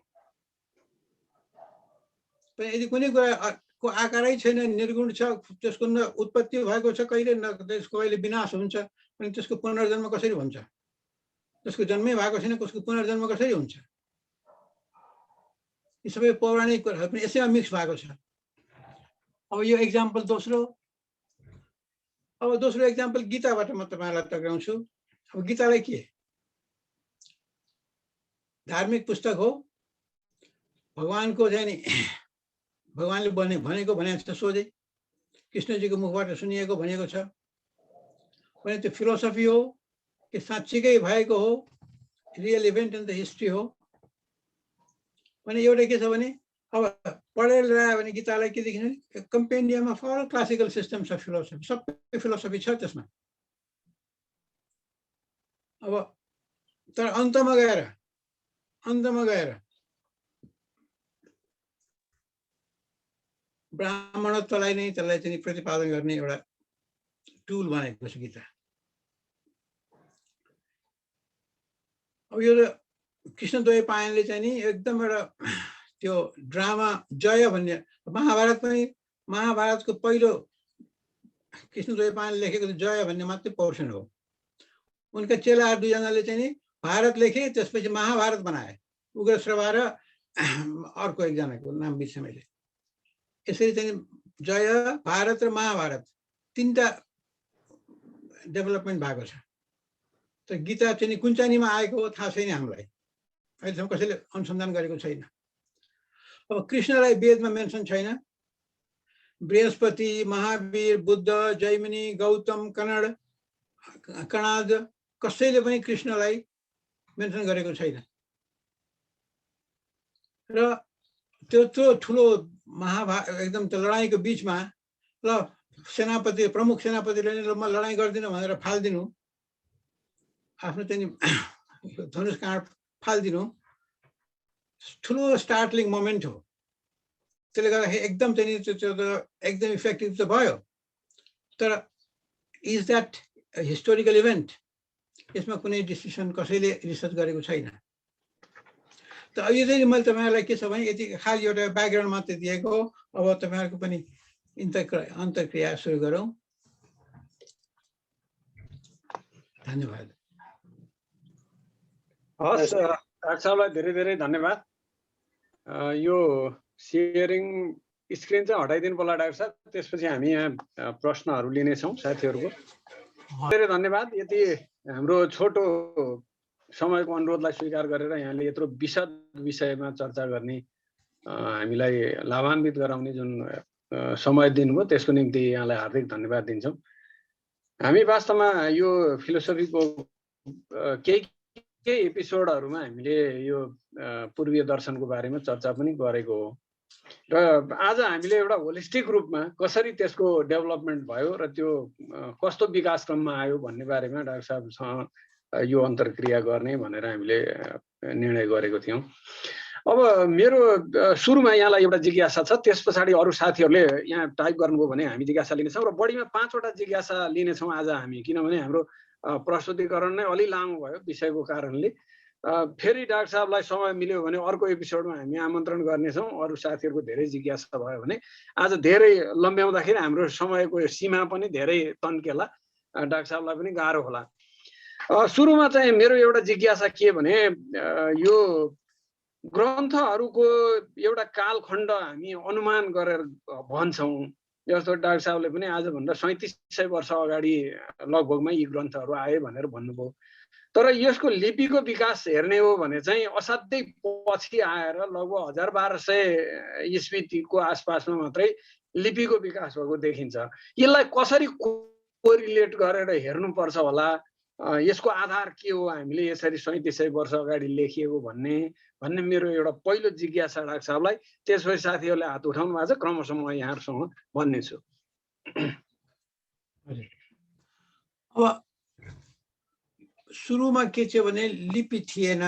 यदि कुनै कुराको आकारै छैन, निर्गुण छ, त्यसको न उत्पत्ति भएको छ कहिले, न त्यसको कहिले विनाश हुन्छ, अनि त्यसको पुनर्जन्म कसरी हुन्छ? त्यसको जन्मै भएको छैन, त्यसको पुनर्जन्म कसरी हुन्छ? यी सबै पौराणिक कुराहरू पनि यसैमा मिक्स भएको छ। अब यो एक्जाम्पल दोस्रो एक्जाम्पल गीताबाट म तपाईँलाई टक्राउँछु। अब गीतालाई के धार्मिक पुस्तक हो, भगवानको चाहिँ नि भगवानले भनेको छ, सोझै कृष्णजीको मुखबाट सुनिएको भनेको छ भने त्यो फिलोसफी हो कि साँच्चीकै भएको हो, real event in the history हो भने एउटा के छ भने अब पढेर ल्यायो भने गीतालाई के देखिन्छ, compendium of all classical systems of philosophy, सबै फिलोसफी छ त्यसमा। अब तर अन्तमा गएर ब्राह्मणत्वलाई नै त्यसलाई चाहिँ प्रतिपादन गर्ने एउटा टुल बनाएको छ गीता। अब यो कृष्णद्वैपायनले चाहिँ नि एकदम एउटा त्यो ड्रामा जय भन्ने, महाभारतको पहिलो कृष्णद्वैपायनले लेखेको जय भन्ने मात्रै पोर्सन हो। उनका चेलाहरू दुईजनाले चाहिँ नि भारत लेखे, त्यसपछि महाभारत बनाए, उग्रश्रवा र अर्को एकजनाको नाम बिर्सेँ मैले। यसरी चाहिँ जय, भारत र महाभारत तीनटा डेभलपमेन्ट भएको छ। तर गीता चाहिँ कुन चाहिँमा आएको हो थाहा छैन हामीलाई, अहिलेसम्म कसैले अनुसन्धान गरेको छैन। अब कृष्णलाई वेदमा मेन्सन छैन। बृहस्पति, महावीर, बुद्ध, जैमिनी, गौतम, कणाद कसैले पनि कृष्णलाई मेन्सन गरेको छैन। र त्यो ठुलो एकदम त्यो लडाइँको बिचमा ल सेनापति प्रमुख सेनापतिले ल म लडाइँ गर्दिनँ भनेर फाल्दिनु, आफ्नो चाहिँ धनुष काँड फाल्दिनु ठुलो स्टार्टलिङ मोमेन्ट हो। त्यसले गर्दाखेरि एकदम चाहिँ त्यो त एकदम इफेक्टिभ त भयो, तर इज द्याट हिस्टोरिकल इभेन्ट? यसमा कुनै डिसिसन कसैले रिसर्च गरेको छैन। त यो चाहिँ मैले तपाईँहरूलाई के छ भने यति खालि एउटा ब्याकग्राउन्ड मात्रै दिएको हो। अब तपाईँहरूको पनि अन्तर्क्रिया सुरु गरौँ। धन्यवाद। हस्, डाक्टर साहबलाई धेरै धेरै धन्यवाद। यो सेयरिङ स्क्रिन चाहिँ हटाइदिनु पर्ला डाक्टर साहब, त्यसपछि हामी यहाँ प्रश्नहरू लिनेछौँ साथीहरूको। धेरै धन्यवाद। यति हाम्रो छोटो समयको अनुरोधलाई स्वीकार गरेर यहाँले यत्रो विशद विषयमा चर्चा गर्ने, हामीलाई लाभान्वित गराउने जुन समय दिनुभयो त्यसको निम्ति यहाँलाई हार्दिक धन्यवाद दिन्छौँ। हामी वास्तवमा यो फिलोसफीको केही एपिसोडहरूमा हामीले यो पूर्वीय दर्शनको बारेमा चर्चा पनि गरेको हो र आज हामीले एउटा होलिस्टिक रूपमा कसरी त्यसको डेभलपमेन्ट भयो र त्यो कस्तो विकासक्रममा आयो भन्ने बारेमा डाक्टर साहबसँग यो अन्तर्क्रिया गर्ने भनेर हामीले निर्णय गरेको थियौँ। अब मेरो सुरुमा यहाँलाई एउटा जिज्ञासा छ, त्यस पछाडि अरू साथीहरूले यहाँ टाइप गर्नुभयो भने हामी जिज्ञासा लिनेछौँ र बढीमा 5 वटा जिज्ञासा लिनेछौँ आज हामी, किनभने हाम्रो प्रस्तुतिकरण नै अलि लामो भयो विषयको कारणले। फेरि डाक्टर साहबलाई समय मिल्यो भने अर्को एपिसोडमा हामी आमन्त्रण गर्नेछौँ। अरू साथीहरूको धेरै जिज्ञासा भयो भने आज धेरै लम्ब्याउँदाखेरि हाम्रो समयको सीमा पनि धेरै तन्केला, डाक्टर साहबलाई पनि गाह्रो होला। सुरुमा चाहिँ मेरो एउटा जिज्ञासा के भने यो ग्रन्थहरूको एउटा कालखण्ड हामी अनुमान गरेर भन्छौँ, जस्तो डाक्टर साहबले पनि आजभन्दा 3700 वर्ष अगाडि लगभगमा यी ग्रन्थहरू आए भनेर भन्नुभयो। तर यसको लिपिको विकास हेर्ने हो भने चाहिँ असाध्यै पछि आएर लगभग 1200 इस्वीको आसपासमा मात्रै लिपिको विकास भएको देखिन्छ। यसलाई कसरी कोरिलेट गरेर हेर्नुपर्छ होला, यसको आधार के हो, हामीले यसरी 3700 वर्ष अगाडि लेखिएको भन्ने मेरो एउटा पहिलो जिज्ञासा डाक्टर साहबलाई। त्यसपछि साथीहरूले हात उठाउनु भएको छ, क्रमशः म यहाँहरूसँग भन्नेछु। अब सुरुमा के थियो भने लिपि थिएन,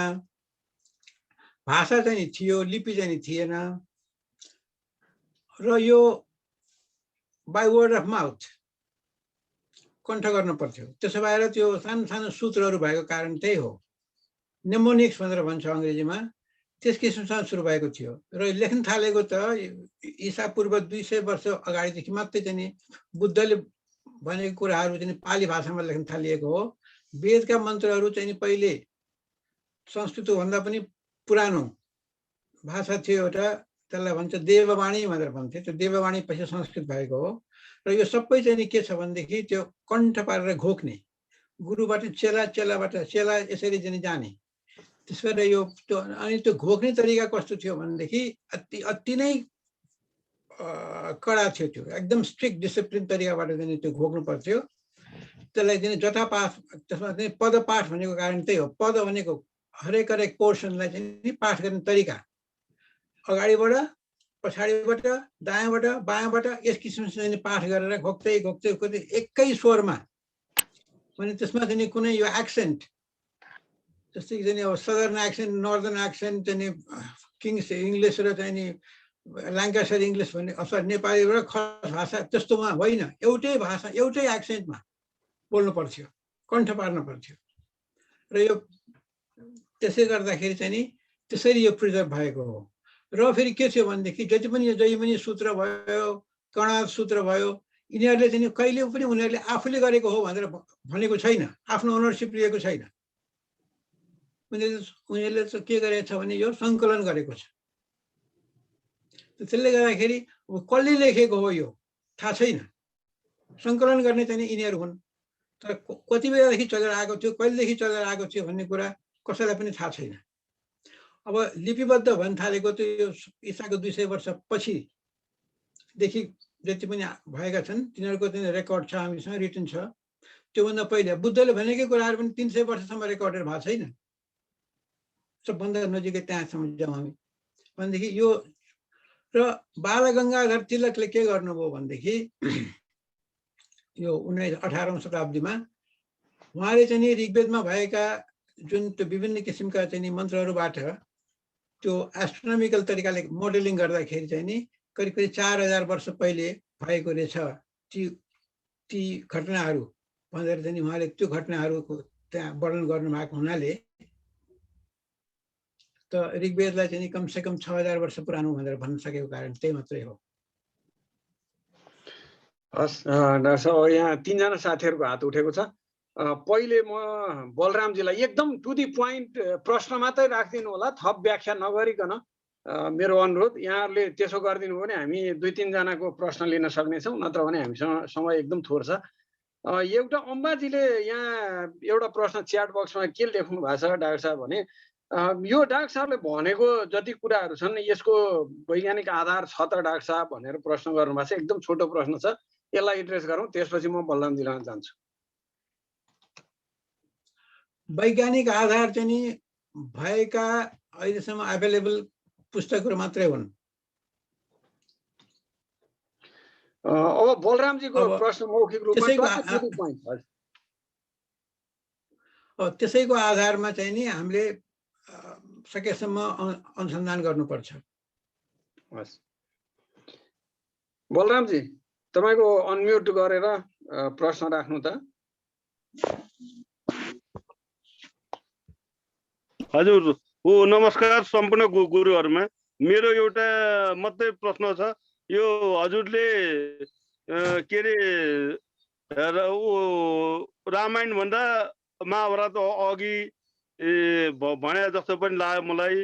भाषा चाहिँ थियो, लिपि चाहिँ थिएन र यो बाई वर्ड अफ माउथ कण्ठ गर्नु पर्थ्यो। त्यसो भएर त्यो सानो सानो सूत्रहरू भएको कारण त्यही हो, नेमोनिक्स भनेर भन्छ अङ्ग्रेजीमा, त्यस किसिमसँग सुरु भएको थियो। र लेख्न थालेको त ईसा पूर्व 200 वर्ष अगाडिदेखि मात्रै चाहिँ बुद्धले भनेको कुराहरू चाहिँ पाली भाषामा लेख्न थालिएको हो। वेदका मन्त्रहरू चाहिँ पहिले संस्कृतभन्दा पनि पुरानो भाषा थियो एउटा, त्यसलाई भन्छ देववाणी भनेर भन्थे। त्यो देववाणी पछि संस्कृत भएको हो। र यो सबै चाहिँ के छ भनेदेखि त्यो कण्ठ पारेर घोक्ने, गुरुबाट चेला, चेलाबाट चेला यसरी चाहिँ जाने। त्यस भएर यो त्यो अनि त्यो घोक्ने तरिका कस्तो थियो भनेदेखि अति नै कडा थियो। त्यो एकदम स्ट्रिक्ट डिसिप्लिन तरिकाबाट चाहिँ त्यो घोक्नु पर्थ्यो। त्यसलाई चाहिँ जथापाठ, त्यसमा चाहिँ पदपाठ भनेको कारण त्यही हो। पद भनेको हरेक पोर्सनलाई चाहिँ पाठ गर्ने तरिका, अगाडिबाट, पछाडिबाट, दायाँबाट, बायाँबाट यस किसिमले चाहिँ पाठ गरेर घोक्दै घोक्दै घोक्दै एकै स्वरमा, भने त्यसमा चाहिँ कुनै यो एक्सेन्ट जस्तै कि चाहिँ अब सदर्न एक्सेन्ट, नर्दर्न एक्सेन्ट, चाहिँ किङ्स इङ्ग्लिस र चाहिँ ल्याङ्कासायर इङ्ग्लिस भन्ने अथवा नेपाली र खस भाषा त्यस्तोमा होइन, एउटै भाषा एउटै एक्सेन्टमा बोल्नु पर्थ्यो, कण्ठ पार्नु पर्थ्यो। र यो त्यसै गर्दाखेरि चाहिँ नि त्यसरी यो प्रिजर्भ भएको हो। र फेरि के थियो भनेदेखि जति पनि यो जैमिनी सूत्र भयो, कणाद सूत्र भयो, यिनीहरूले चाहिँ कहिले पनि उनीहरूले आफूले गरेको हो भनेर भनेको छैन, आफ्नो ओनरसिप लिएको छैन। उनीहरूले चाहिँ के गरेको छ भने यो सङ्कलन गरेको छ। त्यसले गर्दाखेरि कसले लेखेको हो यो थाहा छैन, सङ्कलन गर्ने चाहिँ यिनीहरू हुन्। तर कति बेलादेखि चलेर आएको थियो, कहिलेदेखि चलेर आएको थियो भन्ने कुरा कसैलाई पनि थाहा छैन। अब लिपिबद्ध भन्न थालेको त यो ईसाको 200 वर्ष पछिदेखि जति पनि भएका छन् तिनीहरूको चाहिँ रेकर्ड छ, हामीसँग रिटन छ। त्योभन्दा पहिले बुद्धले भनेकै कुराहरू पनि 300 वर्षसम्म रेकर्डेड भएको छैन। सबभन्दा नजिकै त्यहाँसम्म जाउँ हामी। भनेदेखि यो र बालगङ्गाधर तिलकले के गर्नुभयो भनेदेखि यो 18औं शताब्दीमा उहाँले चाहिँ नि ऋग्वेदमा भएका जुन त्यो विभिन्न किसिमका चाहिँ नि मन्त्रहरूबाट त्यो एस्ट्रोनोमिकल तरिकाले मोडेलिङ गर्दाखेरि चाहिँ नि करिब करिब 4000 वर्ष पहिले भएको रहेछ ती घटनाहरू भनेर चाहिँ नि उहाँले त्यो घटनाहरूको त्यहाँ वर्णन गर्नुभएको हुनाले त ऋग्वेदलाई चाहिँ नि कमसेकम 6000 वर्ष पुरानो भनेर भन्न सकेको कारण त्यही मात्रै हो। हस् डाक्टर साहब, यहाँ 3 जना साथीहरूको हात उठेको छ। पहिले म बलरामजीलाई एकदम टु दी पोइन्ट प्रश्न मात्रै राखिदिनु होला, थप व्याख्या नगरिकन। मेरो अनुरोध, यहाँहरूले त्यसो गरिदिनु भने हामी 2-3 जनाको प्रश्न लिन सक्नेछौँ, नत्र भने हामीसँग समय एकदम थोर छ। एउटा अम्बाजीले यहाँ एउटा प्रश्न च्याट बक्समा के लेख्नु भएको छ डाक्टर साहब भने, यो डाक्टर साहबले भनेको जति कुराहरू छन् यसको वैज्ञानिक आधार छ त डाक्टर साहब भनेर प्रश्न गर्नुभएको छ। एकदम छोटो प्रश्न छ, यसलाई एड्रेस गरौँ, त्यसपछि म बलरामजीलाई जान्छु। वैज्ञानिक आधार चाहिँ नि भएका अहिलेसम्म एभाइलेबल पुस्तकहरू मात्रै हुन्। अब बलरामजीको प्रश्न मौखिक रूपमा त्यसैको आधारमा चाहिँ नि हामीले सकेसम्म अनुसन्धान गर्नुपर्छ। हस् बलरामजी, तपाईको अनम्युट गरेर प्रश्न राख्नु त। हजुर, नमस्कार सम्पूर्ण गुरुहरुमा। मेरो एउटा मात्रै प्रश्न छ। यो हजुरले के रे रामायण भन्दा महाभारत अघि भने जस्तो पनि लाग्यो मलाई।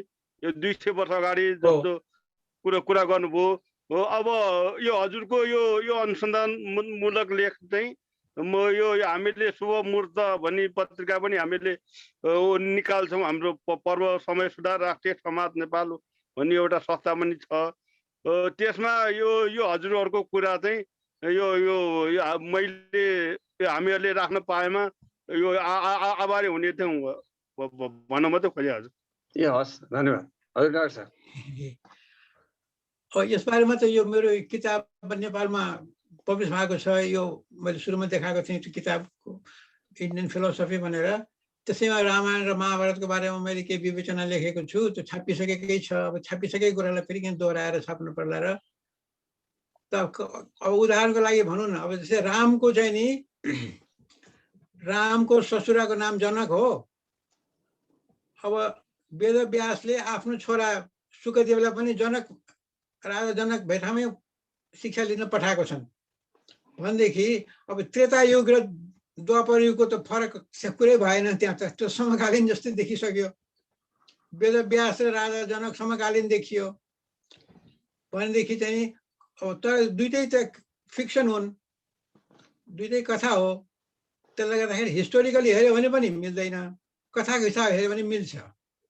यो 200 वर्ष अगाडि जस्तो कुरा गर्नुभयो। अब यो हजुरको यो अनुसन्धान मूलक लेख चाहिँ म यो हामीले शुभ मुहूर्त भन्ने पत्रिका पनि हामीले निकाल्छौँ। हाम्रो पर्व समय सुधार राष्ट्रिय समाज नेपाल भन्ने एउटा संस्था पनि छ। त्यसमा यो हजुरहरूको कुरा चाहिँ यो मैले हामीहरूले राख्न पाएमा यो आभारी हुने थियौँ भन्न मात्रै खोजे हजुर। ए हस्, धन्यवाद। हजुर डाक्टर साहब, यसबारेमा त यो मेरो किताब नेपालमा पब्लिस भएको छ। यो मैले सुरुमा देखाएको थिएँ त्यो किताबको इन्डियन फिलोसफी भनेर। त्यसैमा रामायण र महाभारतको बारेमा मैले केही विवेचना लेखेको छु। त्यो छापिसकेकै छ। अब छापिसकेको कुरालाई फेरि किन दोहोऱ्याएर छाप्नु पर्ला र। त अब उदाहरणको लागि भनौँ न, अब जस्तै रामको चाहिँ नि रामको ससुराको नाम जनक हो। अब वेदव्यासले आफ्नो छोरा शुकदेवलाई पनि राजा जनक भेटामै शिक्षा लिन पठाएको छन् भनेदेखि अब त्रेता युग र द्वापर युगको त फरक कुरै भएन। त्यहाँ त त्यो समकालीन जस्तै देखिसक्यो। वेदव्यास र राजा जनक समकालीन देखियो भनेदेखि चाहिँ अब तर दुइटै त फिक्सन हुन्, दुइटै कथा हो। त्यसले गर्दाखेरि हिस्टोरिकली हेऱ्यो भने पनि मिल्दैन, कथाको हिसाब हेऱ्यो भने मिल्छ।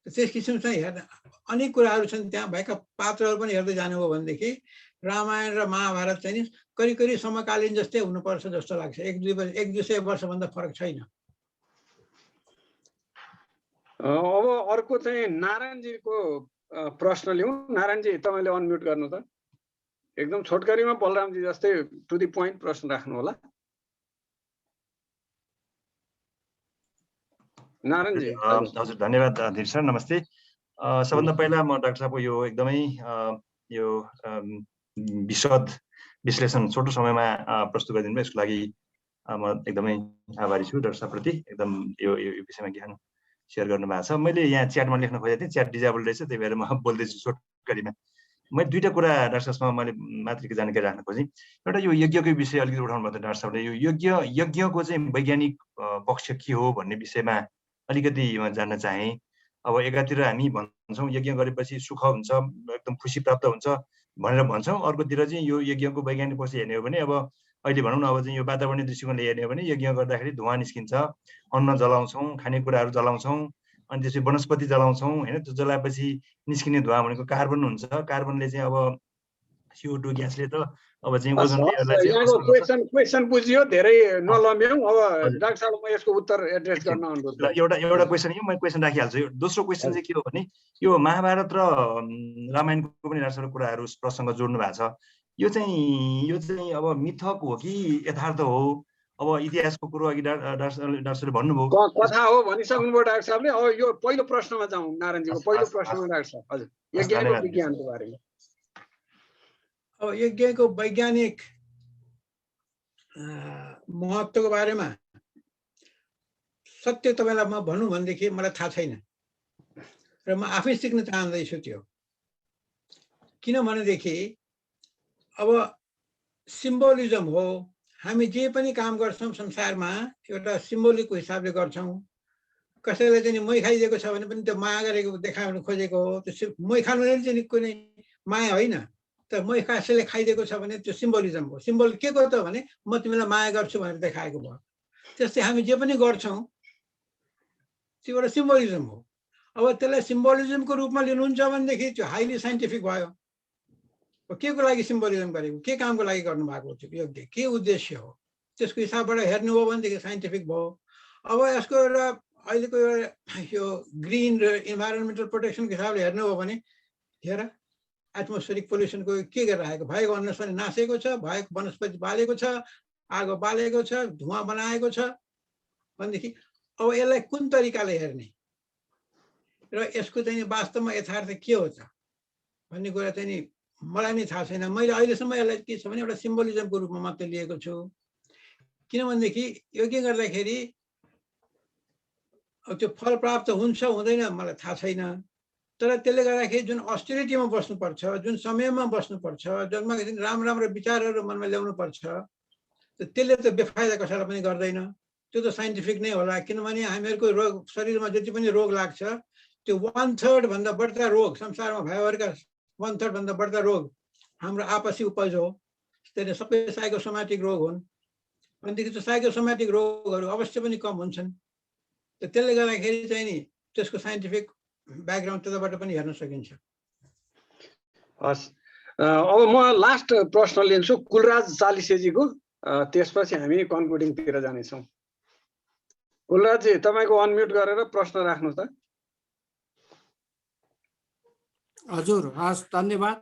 त्यस किसिमसँग हेर्दा अनेक कुराहरू छन्। त्यहाँ भएका पात्रहरू पनि हेर्दै जानुभयो भनेदेखि रामायण र महाभारत चाहिँ नि करिब करिब समकालीन जस्तै हुनुपर्छ जस्तो लाग्छ। 100-200 वर्षभन्दा फरक छैन। अब अर्को चाहिँ नारायणजीको प्रश्न लिउँ। नारायणजी, तपाईँले अनम्युट गर्नु त। एकदम छोटकरीमा बलरामजी जस्तै टु दी पोइन्ट प्रश्न राख्नु होला। नारायणजी। हजुर, धन्यवाद धीर सर, नमस्ते। सबभन्दा पहिला म डाक्टर साहबको यो एकदमै यो विशद विश्लेषण छोटो समयमा प्रस्तुत गरिदिनु भयो, यसको लागि म एकदमै आभारी छु डाक्टर साहबप्रति। एकदम यो विषयमा ज्ञान सेयर गर्नु भएको छ। मैले यहाँ च्याटमा लेख्न खोजेको थिएँ, च्याट डिजेबल रहेछ, त्यही भएर म बोल्दैछु छोटकरीमा। मैले दुईवटा कुरा डाक्टर साहबसँग मैले मात्रै जानकारी राख्न खोजेँ। एउटा यो यज्ञको विषय अलिकति उठाउनु भयो डाक्टर साहबले। यो यज्ञको चाहिँ वैज्ञानिक पक्ष के हो भन्ने विषयमा अलिकति म जान्न चाहेँ। अब एकातिर हामी भन्छौँ यज्ञ गरेपछि सुख हुन्छ, एकदम खुसी प्राप्त हुन्छ भनेर भन्छौँ। अर्कोतिर चाहिँ यो यज्ञको वैज्ञानिक पक्ष हेर्ने हो भने अब अहिले भनौँ न, अब चाहिँ यो वातावरणीय दृष्टिकोणले हेर्ने हो भने यज्ञ गर्दाखेरि धुवा निस्किन्छ, अन्न जलाउँछौँ, खानेकुराहरू जलाउँछौँ, अनि त्यसपछि वनस्पति जलाउँछौँ होइन। त्यो जलाएपछि निस्किने धुवा भनेको कार्बन हुन्छ। कार्बनले चाहिँ अब CO2 ग्यासले त अब चाहिँ ओजन लेयरलाई चाहिँ यहाँको क्वेसन बुझियो, धेरै नलम्ब्यौँ। अब हजुर। डाक्टर साहब म यसको उत्तर एड्रेस गर्न अनुरोध ल एउटा क्वेसन यो म क्वेसन राखिहाल्छु। यो दोस्रो क्वेसन चाहिँ के हो भने यो महाभारत र रामायणको पनि डाक्टर कुराहरू प्रसङ्ग जोड्नु भएको छ। यो चाहिँ अब मिथक हो कि यथार्थ हो? अब इतिहासको कुरो अघि डाक्टरले भन्नुभयो, कथा हो भनिसक्नुभयो डाक्टर साहबले। अब यो पहिलो प्रश्नमा जाउँ, नारायणजीको पहिलो प्रश्नमा डाक्टर साहब। हजुर, यज्ञको विज्ञानको बारेमा। अब यज्ञको वैज्ञानिक महत्त्वको बारेमा सत्य तपाईँलाई म भनौँ भनेदेखि मलाई थाहा छैन र म आफै सिक्न चाहँदैछु त्यो। किनभनेदेखि अब सिम्बोलिजम हो। हामी जे पनि काम गर्छौँ संसारमा एउटा सिम्बोलिकको हिसाबले गर्छौँ। कसैलाई चाहिँ मै खाइदिएको छ भने पनि त्यो माया गरेको देखाउन खोजेको हो। त्यो मै खानु चाहिँ कुनै माया होइन। तर मै कसैले खाइदिएको छ भने त्यो सिम्बोलिजम हो। सिम्बोल के को त भने म तिमीलाई माया गर्छु भनेर देखाएको भयो। त्यस्तै हामी जे पनि गर्छौँ त्यो एउटा सिम्बोलिजम हो। अब त्यसलाई सिम्बोलिजमको रूपमा लिनुहुन्छ भनेदेखि त्यो हाइली साइन्टिफिक भयो। के को लागि सिम्बोलिजम गरेको, के कामको लागि गर्नुभएको थियो, योग्य के उद्देश्य हो, त्यसको हिसाबबाट हेर्नु हो भनेदेखि साइन्टिफिक भयो। अब यसको एउटा अहिलेको एउटा यो ग्रिन र इन्भाइरोन्मेन्टल प्रोटेक्सनको हिसाबले हेर्नु हो भने हेर एटमोस्फेरिक पोल्युसनको के गरिरहेको, भएको वनस्पति नासेको छ, भएको वनस्पति बालेको छ, आगो बालेको छ, धुवा बनाएको छ भनेदेखि अब यसलाई कुन तरिकाले हेर्ने र यसको चाहिँ वास्तवमा यथार्थ के हो त भन्ने कुरा चाहिँ नि मलाई नै थाहा छैन। मैले अहिलेसम्म यसलाई के छ भने एउटा सिम्बोलिजमको रूपमा मात्रै लिएको छु। किनभनेदेखि यो के गर्दाखेरि त्यो फल प्राप्त हुन्छ हुँदैन मलाई थाहा छैन। तर त्यसले गर्दाखेरि जुन अस्टेरिटीमा बस्नुपर्छ, जुन समयमा बस्नुपर्छ, जसमा राम्रो विचारहरू मनमा ल्याउनु पर्छ, त्यसले त बेफाइदा कसैलाई पनि गर्दैन। त्यो त साइन्टिफिक नै होला। किनभने हामीहरूको रोग शरीरमा जति पनि रोग लाग्छ त्यो 1/3 भन्दा बढ्ता रोग संसारमा भएभरका 1/3 भन्दा बढ्ता रोग हाम्रो आपसी उपज हो। त्यसले सबै साइकोसोमेटिक रोग हुन्। भनेदेखि त्यो साइकोसोमेटिक रोगहरू अवश्य पनि कम हुन्छन्। त्यसले गर्दाखेरि चाहिँ नि त्यसको साइन्टिफिक ब्याकग्राउन्ड त्यताबाट पनि हेर्न सकिन्छ। हस्, अब म लास्ट प्रश्न लिन्छु कुलराज चालिसेजीको, त्यसपछि हामी कन्क्लुडिङतिर जानेछौँ। कुलराजजी तपाईँको अनम्युट गरेर प्रश्न राख्नु त। हजुर, हस्, धन्यवाद।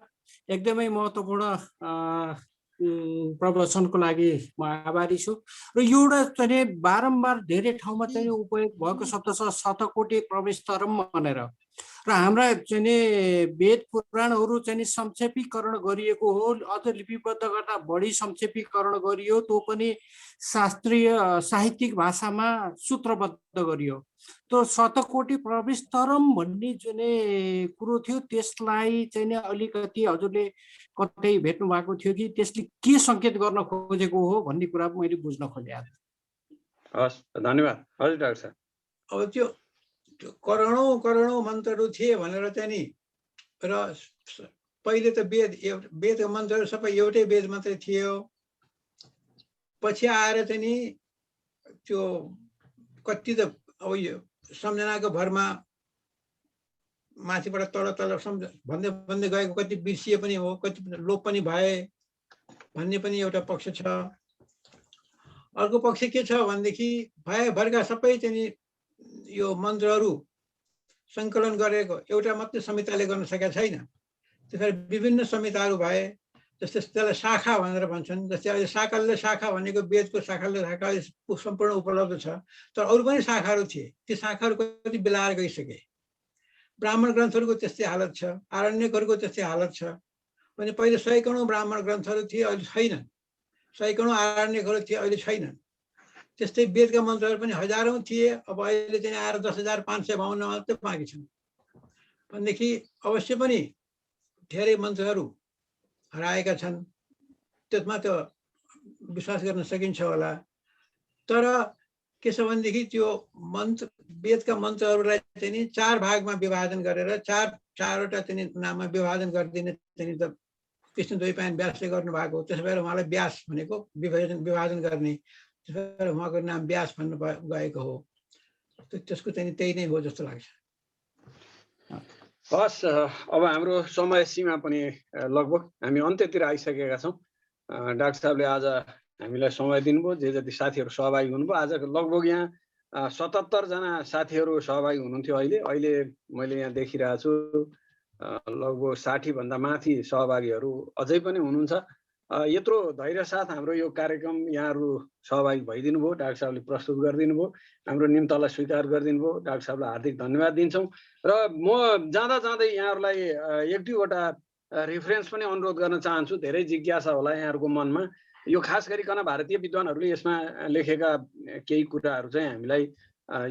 एकदमै महत्त्वपूर्ण प्रवचनको लागि म आभारी छु। र एउटा चाहिँ बारम्बार धेरै ठाउँमा चाहिँ उपयोग भएको शब्द छ शतकोटी प्रवेशतरम भनेर। र हाम्रा चाहिँ वेद पुराणहरू चाहिँ संक्षेपीकरण गरिएको हो। अझ लिपिबद्ध गर्दा बढी संक्षेपीकरण गरियो, त्यो पनि शास्त्रीय साहित्यिक भाषामा सूत्रबद्ध गरियो। त्यो शतकोटी प्रवेशतरम भन्ने जुन कुरो थियो त्यसलाई चाहिँ अलिकति हजुरले कतै भेट्नु भएको थियो कि त्यसले के सङ्केत गर्न खोजेको हो भन्ने कुरा मैले बुझ्न खोजेँ। हस्, धन्यवाद। हजुर डाक्टर साहब। अब त्यो करोडौँ मन्त्रहरू थिए भनेर चाहिँ नि, र पहिले त वेदका मन्त्रहरू सबै एउटै वेद मात्रै थियो। पछि आएर चाहिँ नि त्यो कति त अब यो सम्झनाको भरमा माथिबाट तल भन्दै भन्दै गएको, कति बिर्सिए पनि हो, कति लोप पनि भए भन्ने पनि एउटा पक्ष छ। अर्को पक्ष के छ भनेदेखि भएभरका सबै चाहिँ यो मन्त्रहरू सङ्कलन गरेको एउटा मात्रै संहिताले गर्न सकेका छैन। त्यसरी विभिन्न संहिताहरू भए। जस्तै त्यसलाई शाखा भनेर भन्छन्। जस्तै अहिले साकल्य शाखा भनेको वेदको साकल्य शाखा सम्पूर्ण उपलब्ध छ। तर अरू पनि शाखाहरू थिए, ती शाखाहरू कति बेलाएर गइसके। ब्राह्मण ग्रन्थहरूको त्यस्तै हालत छ, आरण्यकहरूको त्यस्तै हालत छ। भने पहिले 100 करोड ब्राह्मण ग्रन्थहरू थिए, अहिले छैनन्। 100 करोड आरण्यकहरू थिए, अहिले छैनन्। त्यस्तै वेदका मन्त्रहरू पनि हजारौँ थिए, अब अहिले चाहिँ आएर 10,552 मात्रै बाँकी छन्। भनेदेखि अवश्य पनि धेरै मन्त्रहरू हराएका छन्। त्यसमा त विश्वास गर्न सकिन्छ होला। तर के छ भनेदेखि त्यो मन्त्र वेदका मन्त्रहरूलाई चाहिँ नि 4 भागमा विभाजन गरेर चारवटा चाहिँ नाममा विभाजन गरिदिने चाहिँ त कृष्णद्वैपायन व्यासले गर्नुभएको। त्यसो भएर उहाँलाई व्यास भनेको विभाजन गर्ने, त्यसो भएर उहाँको नाम व्यास भन्नु गएको हो। त्यसको चाहिँ त्यही नै हो जस्तो लाग्छ। हस्, अब हाम्रो समय सीमा पनि लगभग हामी अन्त्यतिर आइसकेका छौँ। डाक्टर साहबले आज हामीलाई समय दिनुभयो, जे जति साथीहरू सहभागी हुनुभयो। आज लगभग यहाँ 77 जना साथीहरू सहभागी हुनुहुन्थ्यो। अहिले मैले यहाँ देखिरहेको छु लगभग 60 भन्दा माथि सहभागीहरू अझै पनि हुनुहुन्छ। यत्रो धैर्य साथ हाम्रो यो कार्यक्रम यहाँहरू सहभागी भइदिनु भयो, डाक्टर साहबले प्रस्तुत गरिदिनु भयो, हाम्रो निम्तालाई स्वीकार गरिदिनु भयो। डाक्टर साहबलाई हार्दिक धन्यवाद दिन्छौँ। र म जाँदा जाँदै यहाँहरूलाई एक दुईवटा रेफरेन्स पनि अनुरोध गर्न चाहन्छु। धेरै जिज्ञासा होला यहाँहरूको मनमा। यो खास गरिकन भारतीय विद्वानहरूले यसमा लेखेका केही कुराहरू चाहिँ हामीलाई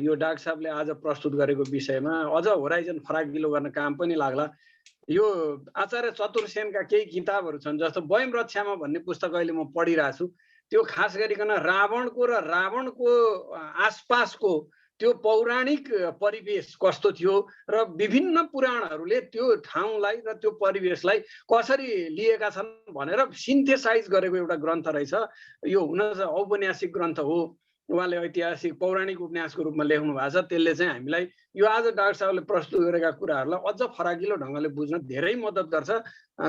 यो डाक्टर साहबले आज प्रस्तुत गरेको विषयमा अझ होराइजन फराकिलो गर्न काम पनि लाग्ला। यो आचार्य चतुर सेनका केही किताबहरू छन्, जस्तो वयम रक्षामा भन्ने पुस्तक अहिले म पढिरहेको छु। त्यो खास गरिकन रावणको र रावणको आसपासको त्यो पौराणिक परिवेश कस्तो थियो र विभिन्न पुराणहरूले त्यो ठाउँलाई र त्यो परिवेशलाई कसरी लिएका छन् भनेर सिन्थेसाइज गरेको एउटा ग्रन्थ रहेछ। यो हुन चाहिँ औपन्यासिक ग्रन्थ हो, उहाँले ऐतिहासिक पौराणिक उपन्यासको रूपमा लेख्नु भएको छ। त्यसले चाहिँ हामीलाई यो आज डाक्टर साहबले प्रस्तुत गरेका कुराहरूलाई अझ फराकिलो ढङ्गले बुझ्न धेरै मद्दत गर्छ।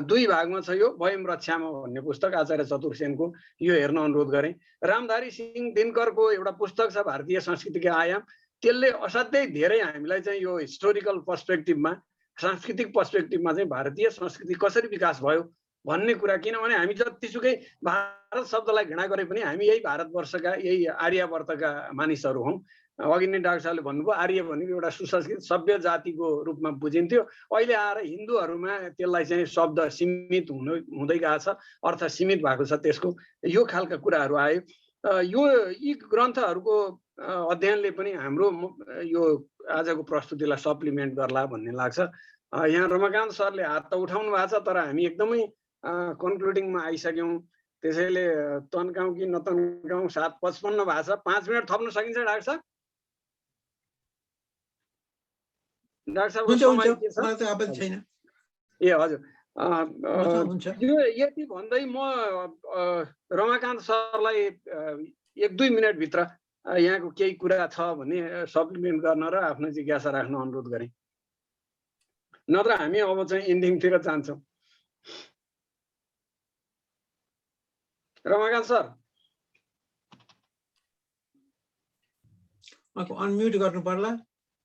2 भागमा छ यो वयम रक्षामा भन्ने पुस्तक, आचार्य चतुर सेनको। यो हेर्न अनुरोध गरेँ। रामधारी सिंह दिनकरको एउटा पुस्तक छ भारतीय संस्कृतिका आयाम। त्यसले असाध्यै धेरै हामीलाई चाहिँ यो हिस्टोरिकल पर्सपेक्टिभमा, सांस्कृतिक पर्सपेक्टिभमा चाहिँ भारतीय संस्कृति कसरी विकास भयो भन्ने कुरा, किनभने हामी जतिसुकै भारत शब्दलाई घृणा गरे पनि हामी यही भारतवर्षका, यही आर्यावर्तका मानिसहरू हौँ। अघि नै डाक्टर साहबले भन्नुभयो आर्य भनेको एउटा सुसंस्कृत सभ्य जातिको रूपमा बुझिन्थ्यो। अहिले आएर हिन्दूहरूमा त्यसलाई चाहिँ शब्द सीमित हुँदै गएको छ, अर्थ सीमित भएको छ त्यसको। यो खालका कुराहरू आयो। यी ग्रन्थहरूको अध्ययनले पनि हाम्रो यो आजको प्रस्तुतिलाई सप्लिमेन्ट गर्ला भन्ने लाग्छ। यहाँ रमाकान्त सरले हात त उठाउनु भएको छ, तर हामी एकदमै कन्क्लुडिङमा आइसक्यौँ। त्यसैले तन्काउँ कि नतन्काउँ, 7:55 भएको छ। 5 मिनट थप्न सकिन्छ डाक्टर साहब? डाक्टर साहब ए हजुर, यो यति भन्दै म रमाकान्त सरलाई 1-2 मिनटभित्र यहाँको केही कुरा छ भने सप्लिमेन्ट गर्न र आफ्नो जिज्ञासा राख्न अनुरोध गरेँ। नत्र हामी अब चाहिँ इन्डिङतिर जान्छौँ। रमाकान्त सर, अनम्युट गर्नु पर्ला।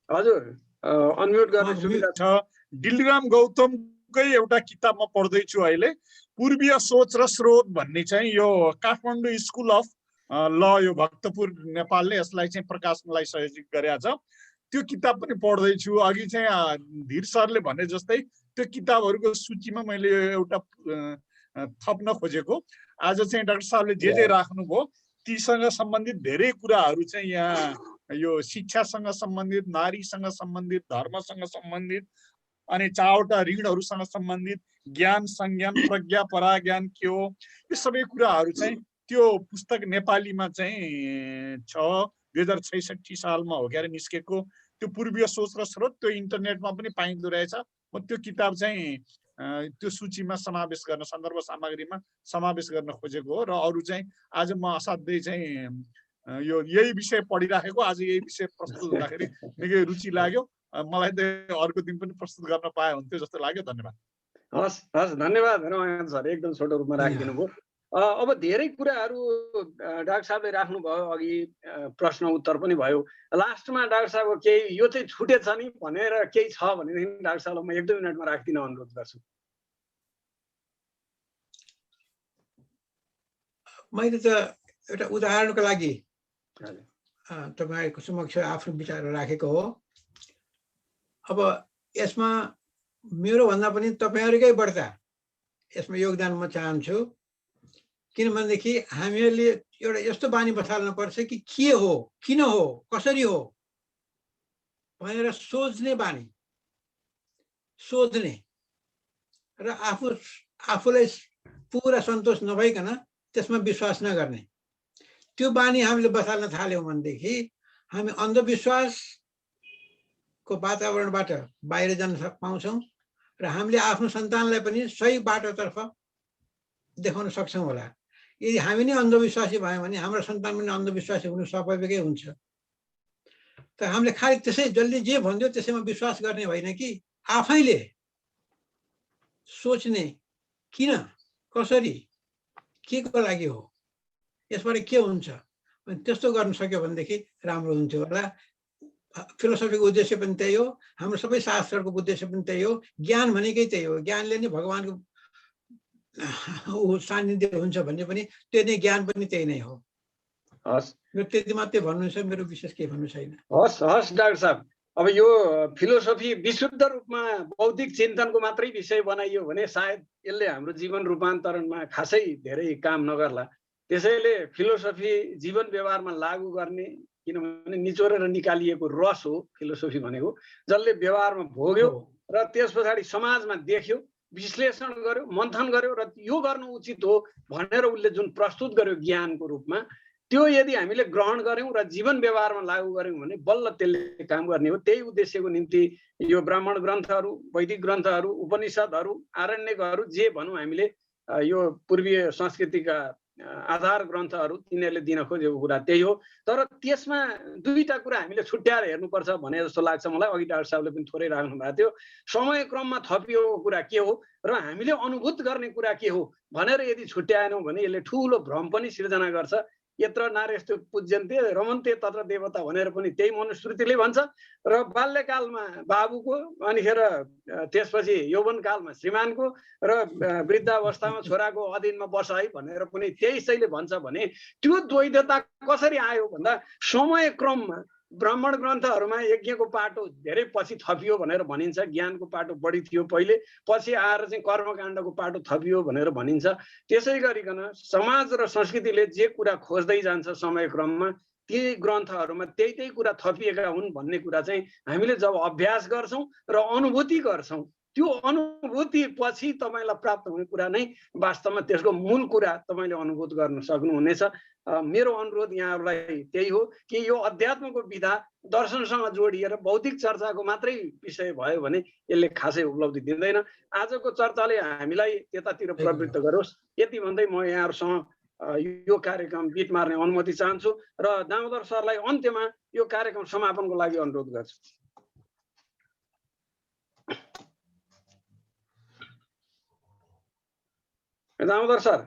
हजुर, अनम्युट गर्ने सुविधा छ। डिल्लीराम गौतमकै एउटा किताब म पढ्दैछु अहिले, पूर्वीय सोच र स्रोत भन्ने चाहिँ। यो काठमाडौँ स्कुल अफ ल, यो भक्तपुर नेपालले यसलाई चाहिँ प्रकाशनलाई सहयोग गरेको छ। त्यो किताब पनि पढ्दैछु। अघि चाहिँ धीर सरले भने जस्तै त्यो किताबहरूको सूचीमा मैले एउटा थप्न खोजेको। आज चाहिँ डाक्टर साहबले जे राख्नुभयो तीसँग सम्बन्धित धेरै कुराहरू चाहिँ यहाँ, यो शिक्षासँग सम्बन्धित, नारीसँग सम्बन्धित, धर्मसँग सम्बन्धित, अनि 4वटा ऋणहरूसँग सम्बन्धित, ज्ञान, संज्ञान, प्रज्ञा, पराज्ञान के हो, यो सबै कुराहरू चाहिँ त्यो पुस्तक नेपालीमा चाहिँ छ। 2066 सालमा हो क्यारे निस्केको त्यो पूर्वीय सोच र स्रोत। त्यो इन्टरनेटमा पनि पाइँदो रहेछ। म त्यो किताब चाहिँ त्यो सूचीमा समावेश गर्न, सन्दर्भ सामग्रीमा समावेश गर्न खोजेको हो। र अरू चाहिँ आज म असाध्यै चाहिँ यो यही विषय पढिराखेको, आज यही विषय प्रस्तुत हुँदाखेरि निकै रुचि लाग्यो। मलाई त अर्को दिन पनि प्रस्तुत गर्न पाए हुन्थ्यो जस्तो लाग्यो। धन्यवाद। हस् हस्, धन्यवाद रमाकान्त सर, एकदम छोटो रूपमा राखिदिनु भयो। अब धेरै कुराहरू डाक्टर साहबले राख्नुभयो, अघि प्रश्न उत्तर पनि भयो। लास्टमा डाक्टर साहबको केही यो चाहिँ छुटेछ नि भनेर केही छ भनेदेखि डाक्टर साहबलाई म 1-2 मिनटमा राखिदिन अनुरोध गर्छु। मैले त एउटा उदाहरणको लागि तपाईँहरूको समक्ष आफ्नो विचार राखेको हो। अब यसमा मेरो भन्दा पनि तपाईँहरूकै बढ्ता यसमा योगदान म चाहन्छु। किनभनेदेखि हामीहरूले एउटा यस्तो बानी बसाल्नु पर्छ कि के हो, किन हो, कसरी हो भनेर सोच्ने बानी, सोच्ने र आफूलाई पुरा सन्तोष नभइकन त्यसमा विश्वास नगर्ने, त्यो बानी हामीले बसाल्न थाल्यौँ भनेदेखि हामी अन्धविश्वासको वातावरणबाट बाहिर जान पाउँछौँ र हामीले आफ्नो सन्तानलाई पनि सही बाटोतर्फ देखाउन सक्छौँ होला। यदि हामी नै अन्धविश्वासी भयौँ भने हाम्रो सन्तान पनि अन्धविश्वासी हुनु स्वाभाविकै हुन्छ। तर हामीले खालि त्यसै जसले जे भन्यो त्यसैमा विश्वास गर्ने होइन कि आफैले सोच्ने किन कसरी के को लागि हो यसबाट के हुन्छ त्यस्तो गर्न सक्यो भनेदेखि राम्रो हुन्थ्यो होला। फिलोसफीको उद्देश्य पनि त्यही हो, हाम्रो सबै शास्त्रको उद्देश्य पनि त्यही हो। ज्ञान भनेकै त्यही हो, ज्ञानले नै भगवानको सान्निध्य हुन्छ भन्ने पनि त्यो नै ज्ञान पनि त्यही नै हो। हस् यो त्यति मात्रै भन्नु छ, मेरो विशेष केही भन्नु छैन। हस् हस् डाक्टर साहब, अब यो फिलोसफी विशुद्ध रूपमा बौद्धिक चिन्तनको मात्रै विषय बनाइयो भने सायद यसले हाम्रो जीवन रूपान्तरणमा खासै धेरै काम नगर्ला। त्यसैले फिलोसफी जीवन व्यवहारमा लागू गर्ने, किनभने निचोरेर निकालिएको रस हो फिलोसफी भनेको, जसले व्यवहारमा भोग्यो र त्यस पछाडि समाजमा देख्यो, विश्लेषण गर्यो, मन्थन गर्यो र यो गर्नु उचित हो भनेर उसले जुन प्रस्तुत गर्यो ज्ञानको रूपमा, त्यो यदि हामीले ग्रहण गर्यौं र जीवन व्यवहारमा लागू गर्यौं भने बल्ल त्यसले काम गर्ने हो। त्यही उद्देश्यको निम्ति यो ब्राह्मण ग्रन्थहरू, वैदिक ग्रन्थहरू, उपनिषदहरू, आरण्यकहरू जे भनौँ हामीले यो पूर्वीय संस्कृतिका आधार ग्रन्थहरू तिनीहरूले दिन खोजेको कुरा त्यही हो। तर त्यसमा दुईटा कुरा हामीले छुट्याएर हेर्नुपर्छ भने जस्तो लाग्छ मलाई। अघि डाक्टर साहबले पनि थोरै राख्नु भएको थियो, समयक्रममा थपिएको कुरा के हो र हामीले अनुभूत गर्ने कुरा के हो भनेर यदि छुट्याएनौँ भने यसले ठुलो भ्रम पनि सिर्जना गर्छ। यत्र नारेस्तु पूज्यन्ते रमन्ते तत्र देवता भनेर पनि त्यही मनुस्मृतिले भन्छ। र बाल्यकालमा बाबुको, अनिखेर त्यसपछि यौवनकालमा श्रीमानको र वृद्धावस्थामा छोराको अधीनमा बस है भनेर पनि त्यही शैली भन्छ भने त्यो द्वैधता कसरी आयो भन्दा समयक्रममा ब्राह्मण ग्रन्थहरूमा यज्ञको पाटो धेरै पछि थपियो भनेर भनिन्छ, ज्ञानको पाटो बढी थियो पहिले, पछि आएर चाहिँ कर्मकाण्डको पाटो थपियो भनेर भनिन्छ। त्यसै गरिकन समाज र संस्कृतिले जे कुरा खोज्दै जान्छ समयक्रममा ती ग्रन्थहरूमा त्यही कुरा थपिएका हुन् भन्ने कुरा चाहिँ हामीले जब अभ्यास गर्छौं र अनुभूति गर्छौं, त्यो अनुभूति पछि तपाईलाई प्राप्त हुने कुरा नै वास्तवमा त्यसको मूल कुरा तपाईले अनुभूत गर्न सक्नुहुनेछ। मेरो अनुरोध यहाँहरूलाई त्यही हो कि यो अध्यात्मको विधा दर्शनसँग जोडिएर बौद्धिक चर्चाको मात्रै विषय भयो भने यसले खासै उपलब्धि दिँदैन। आजको चर्चाले हामीलाई त्यतातिर प्रवृत्त गरोस्, यति भन्दै म यहाँहरूसँग यो कार्यक्रम बिट मार्ने अनुमति चाहन्छु र दामोदर सरलाई अन्त्यमा यो कार्यक्रम समापनको लागि अनुरोध गर्छु। दामोदर सर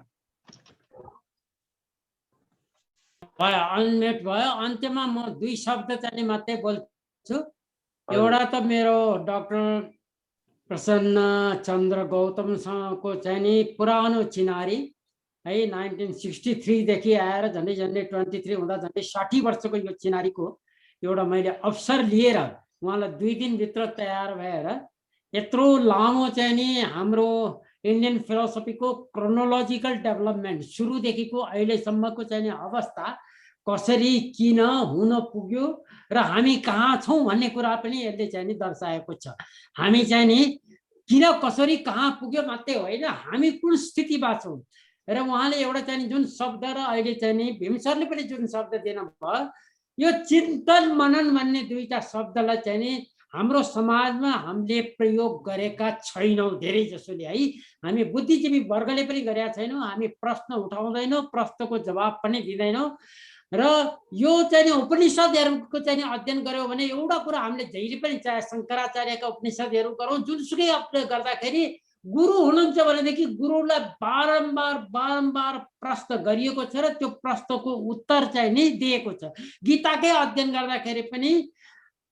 भयो, अनम्युट भयो। अन्त्यमा म दुई शब्द चाहिँ मात्रै बोल्छु। एउटा त मेरो डाक्टर प्रसन्न चन्द्र गौतमसँगको चाहिँ नि पुरानो चिनारी है, 1963 देखि आएर झन्डै 23 हुँदा झन्डै 60 वर्षको यो चिनारीको एउटा मैले अवसर लिएर उहाँलाई 2 दिनभित्र तयार भएर यत्रो लामो चाहिँ नि हाम्रो इन्डियन फिलोसफीको क्रोनोलोजिकल डेभलपमेन्ट सुरुदेखिको अहिलेसम्मको चाहिँ नि अवस्था कसरी किन हुन पुग्यो र हामी कहाँ छौँ भन्ने कुरा पनि यसले चाहिँ नि दर्शाएको छ। हामी चाहिँ नि किन कसरी कहाँ पुग्यो मात्रै होइन, हामी कुन स्थितिमा छौँ। र उहाँले एउटा चाहिँ नि जुन शब्द र अहिले चाहिँ नि भीम सरले पनि जुन शब्द दिनुभयो, यो चिन्तन मनन भन्ने दुईटा शब्दलाई चाहिँ नि हाम्रो समाजमा हामीले प्रयोग गरेका छैनौँ धेरै जसोले है। हामी बुद्धिजीवी वर्गले पनि गरेका छैनौँ, हामी प्रश्न उठाउँदैनौँ, प्रश्नको जवाब पनि दिँदैनौँ। र यो चाहिँ नि उपनिषदहरूको चाहिँ नि अध्ययन गर्यो भने एउटा कुरा हामीले जहिले पनि चाहे शङ्कराचार्यका उपनिषदहरू गरौँ, जुनसुकै गर्दाखेरि गुरु हुनुहुन्छ भनेदेखि गुरुलाई बारम्बार बारम्बार प्रश्न गरिएको छ र त्यो प्रश्नको उत्तर चाहिँ नि दिएको छ। गीताकै अध्ययन गर्दाखेरि पनि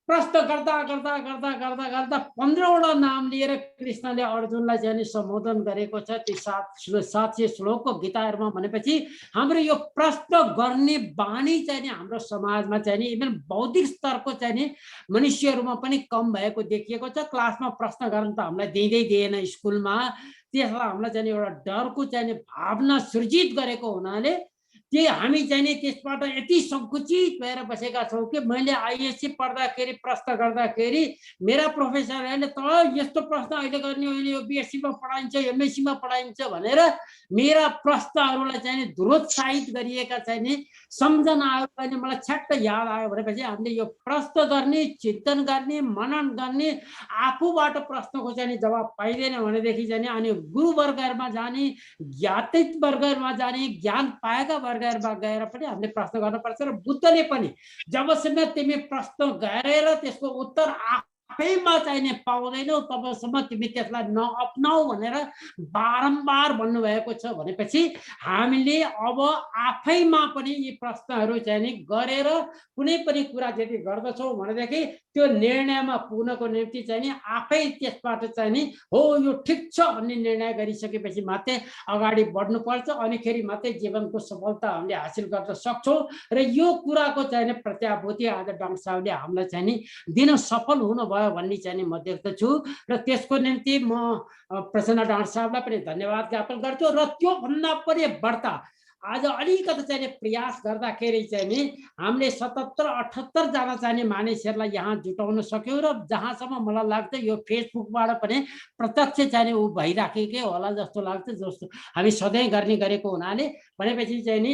प्रश्न गर्दा गर्दा गर्दा गर्दा गर्दा 15वटा नाम लिएर कृष्णले अर्जुनलाई चाहिँ नि सम्बोधन गरेको छ। ती 700 श्लोकको गीताहरूमा भनेपछि हाम्रो यो प्रश्न गर्ने बानी चाहिँ नि हाम्रो समाजमा चाहिँ नि इभन बौद्धिक स्तरको चाहिँ नि मनुष्यहरूमा पनि कम भएको देखिएको छ। क्लासमा प्रश्न गर्न त हामीलाई दिँदै दिएन स्कुलमा, त्यसलाई हामीलाई चाहिँ एउटा डरको चाहिँ नि भावना सृजित गरेको हुनाले कि हामी चाहिँ नि त्यसबाट यति सङ्कुचित भएर बसेका छौँ कि मैले आइएससी पढ्दाखेरि प्रश्न गर्दाखेरि मेरा प्रोफेसरहरूले त यस्तो प्रश्न अहिले गर्ने होइन, यो बिएससीमा पढाइन्छ, एमएससीमा पढाइन्छ भनेर मेरा प्रश्नहरूलाई चाहिँ नि दुरोत्साहित गरिएका चाहिँ नि सम्झना आयो। अहिले मलाई छ्याट्ट याद आयो भनेपछि हामीले यो प्रश्न गर्ने, चिन्तन गर्ने, मनन गर्ने, आफूबाट प्रश्नको चाहिँ नि जवाब पाइँदैन भनेदेखि चाहिँ नि अनि गुरुवर्गहरूमा जाने, ज्ञातित वर्गहरूमा जाने, ज्ञान पाएका वर्गहरूमा गएर पनि हामीले प्रश्न गर्नुपर्छ। र बुद्धले पनि जबसम्म तिमी प्रश्न गरेर त्यसको उत्तर आफैमा चाहिँ नि पाउँदैनौ तबसम्म तिमी त्यसलाई नअपनाऊ भनेर बारम्बार भन्नुभएको छ भनेपछि हामीले अब आफैमा पनि यी प्रश्नहरू चाहिँ नि गरेर कुनै पनि कुरा यदि गर्दछौँ भनेदेखि त्यो निर्णयमा पुग्नको निम्ति चाहिँ नि आफै त्यसबाट चाहिँ नि हो यो ठिक छ भन्ने निर्णय गरिसकेपछि मात्रै अगाडि बढ्नुपर्छ अनिखेरि मात्रै जीवनको सफलता हामीले हासिल गर्न सक्छौँ र यो कुराको चाहिँ नि प्रत्याभूति आज डाक्टर साहबले हामीलाई चाहिँ नि दिन सफल हुनुभयो भन्ने चाहिँ नि म देख्दछु र त्यसको निम्ति म प्रसन्न डाक्टर साहबलाई पनि धन्यवाद ज्ञापन गर्छु र त्योभन्दा पनि बढ्ता आज अलिकति चाहिँ प्रयास गर्दाखेरि चाहिँ नि हामीले 77-78 जना चाहिँ मानिसहरूलाई यहाँ जुटाउन सक्यौँ र जहाँसम्म मलाई लाग्छ यो फेसबुकबाट पनि प्रत्यक्ष चाहिँ ऊ भइराखेकै होला जस्तो लाग्छ जस्तो हामी सधैँ गर्ने गरेको हुनाले भनेपछि चाहिँ नि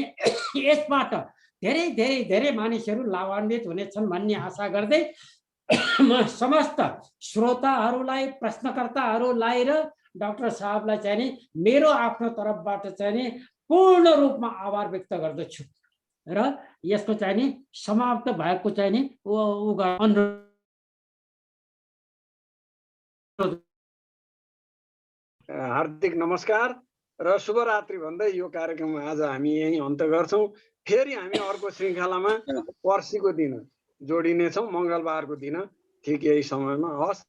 यसबाट धेरै धेरै धेरै मानिसहरू लाभान्वित हुनेछन् भन्ने आशा गर्दै म समस्त श्रोताहरूलाई प्रश्नकर्ताहरूलाई र डाक्टर साहबलाई चाहिँ नि मेरो आफ्नो तर्फबाट चाहिँ नि पूर्ण रूपमा आभार व्यक्त गर्दछु र यसको चाहिँ नि समाप्त भएको चाहिँ नि हार्दिक नमस्कार र शुभरात्रि भन्दै यो कार्यक्रम आज हामी यही अन्त गर्छौं फेरि हामी अर्को श्रृङ्खलामा पर्सिको दिन जोडिनेछौं मंगलबारको दिन ठिक यही समयमा हस्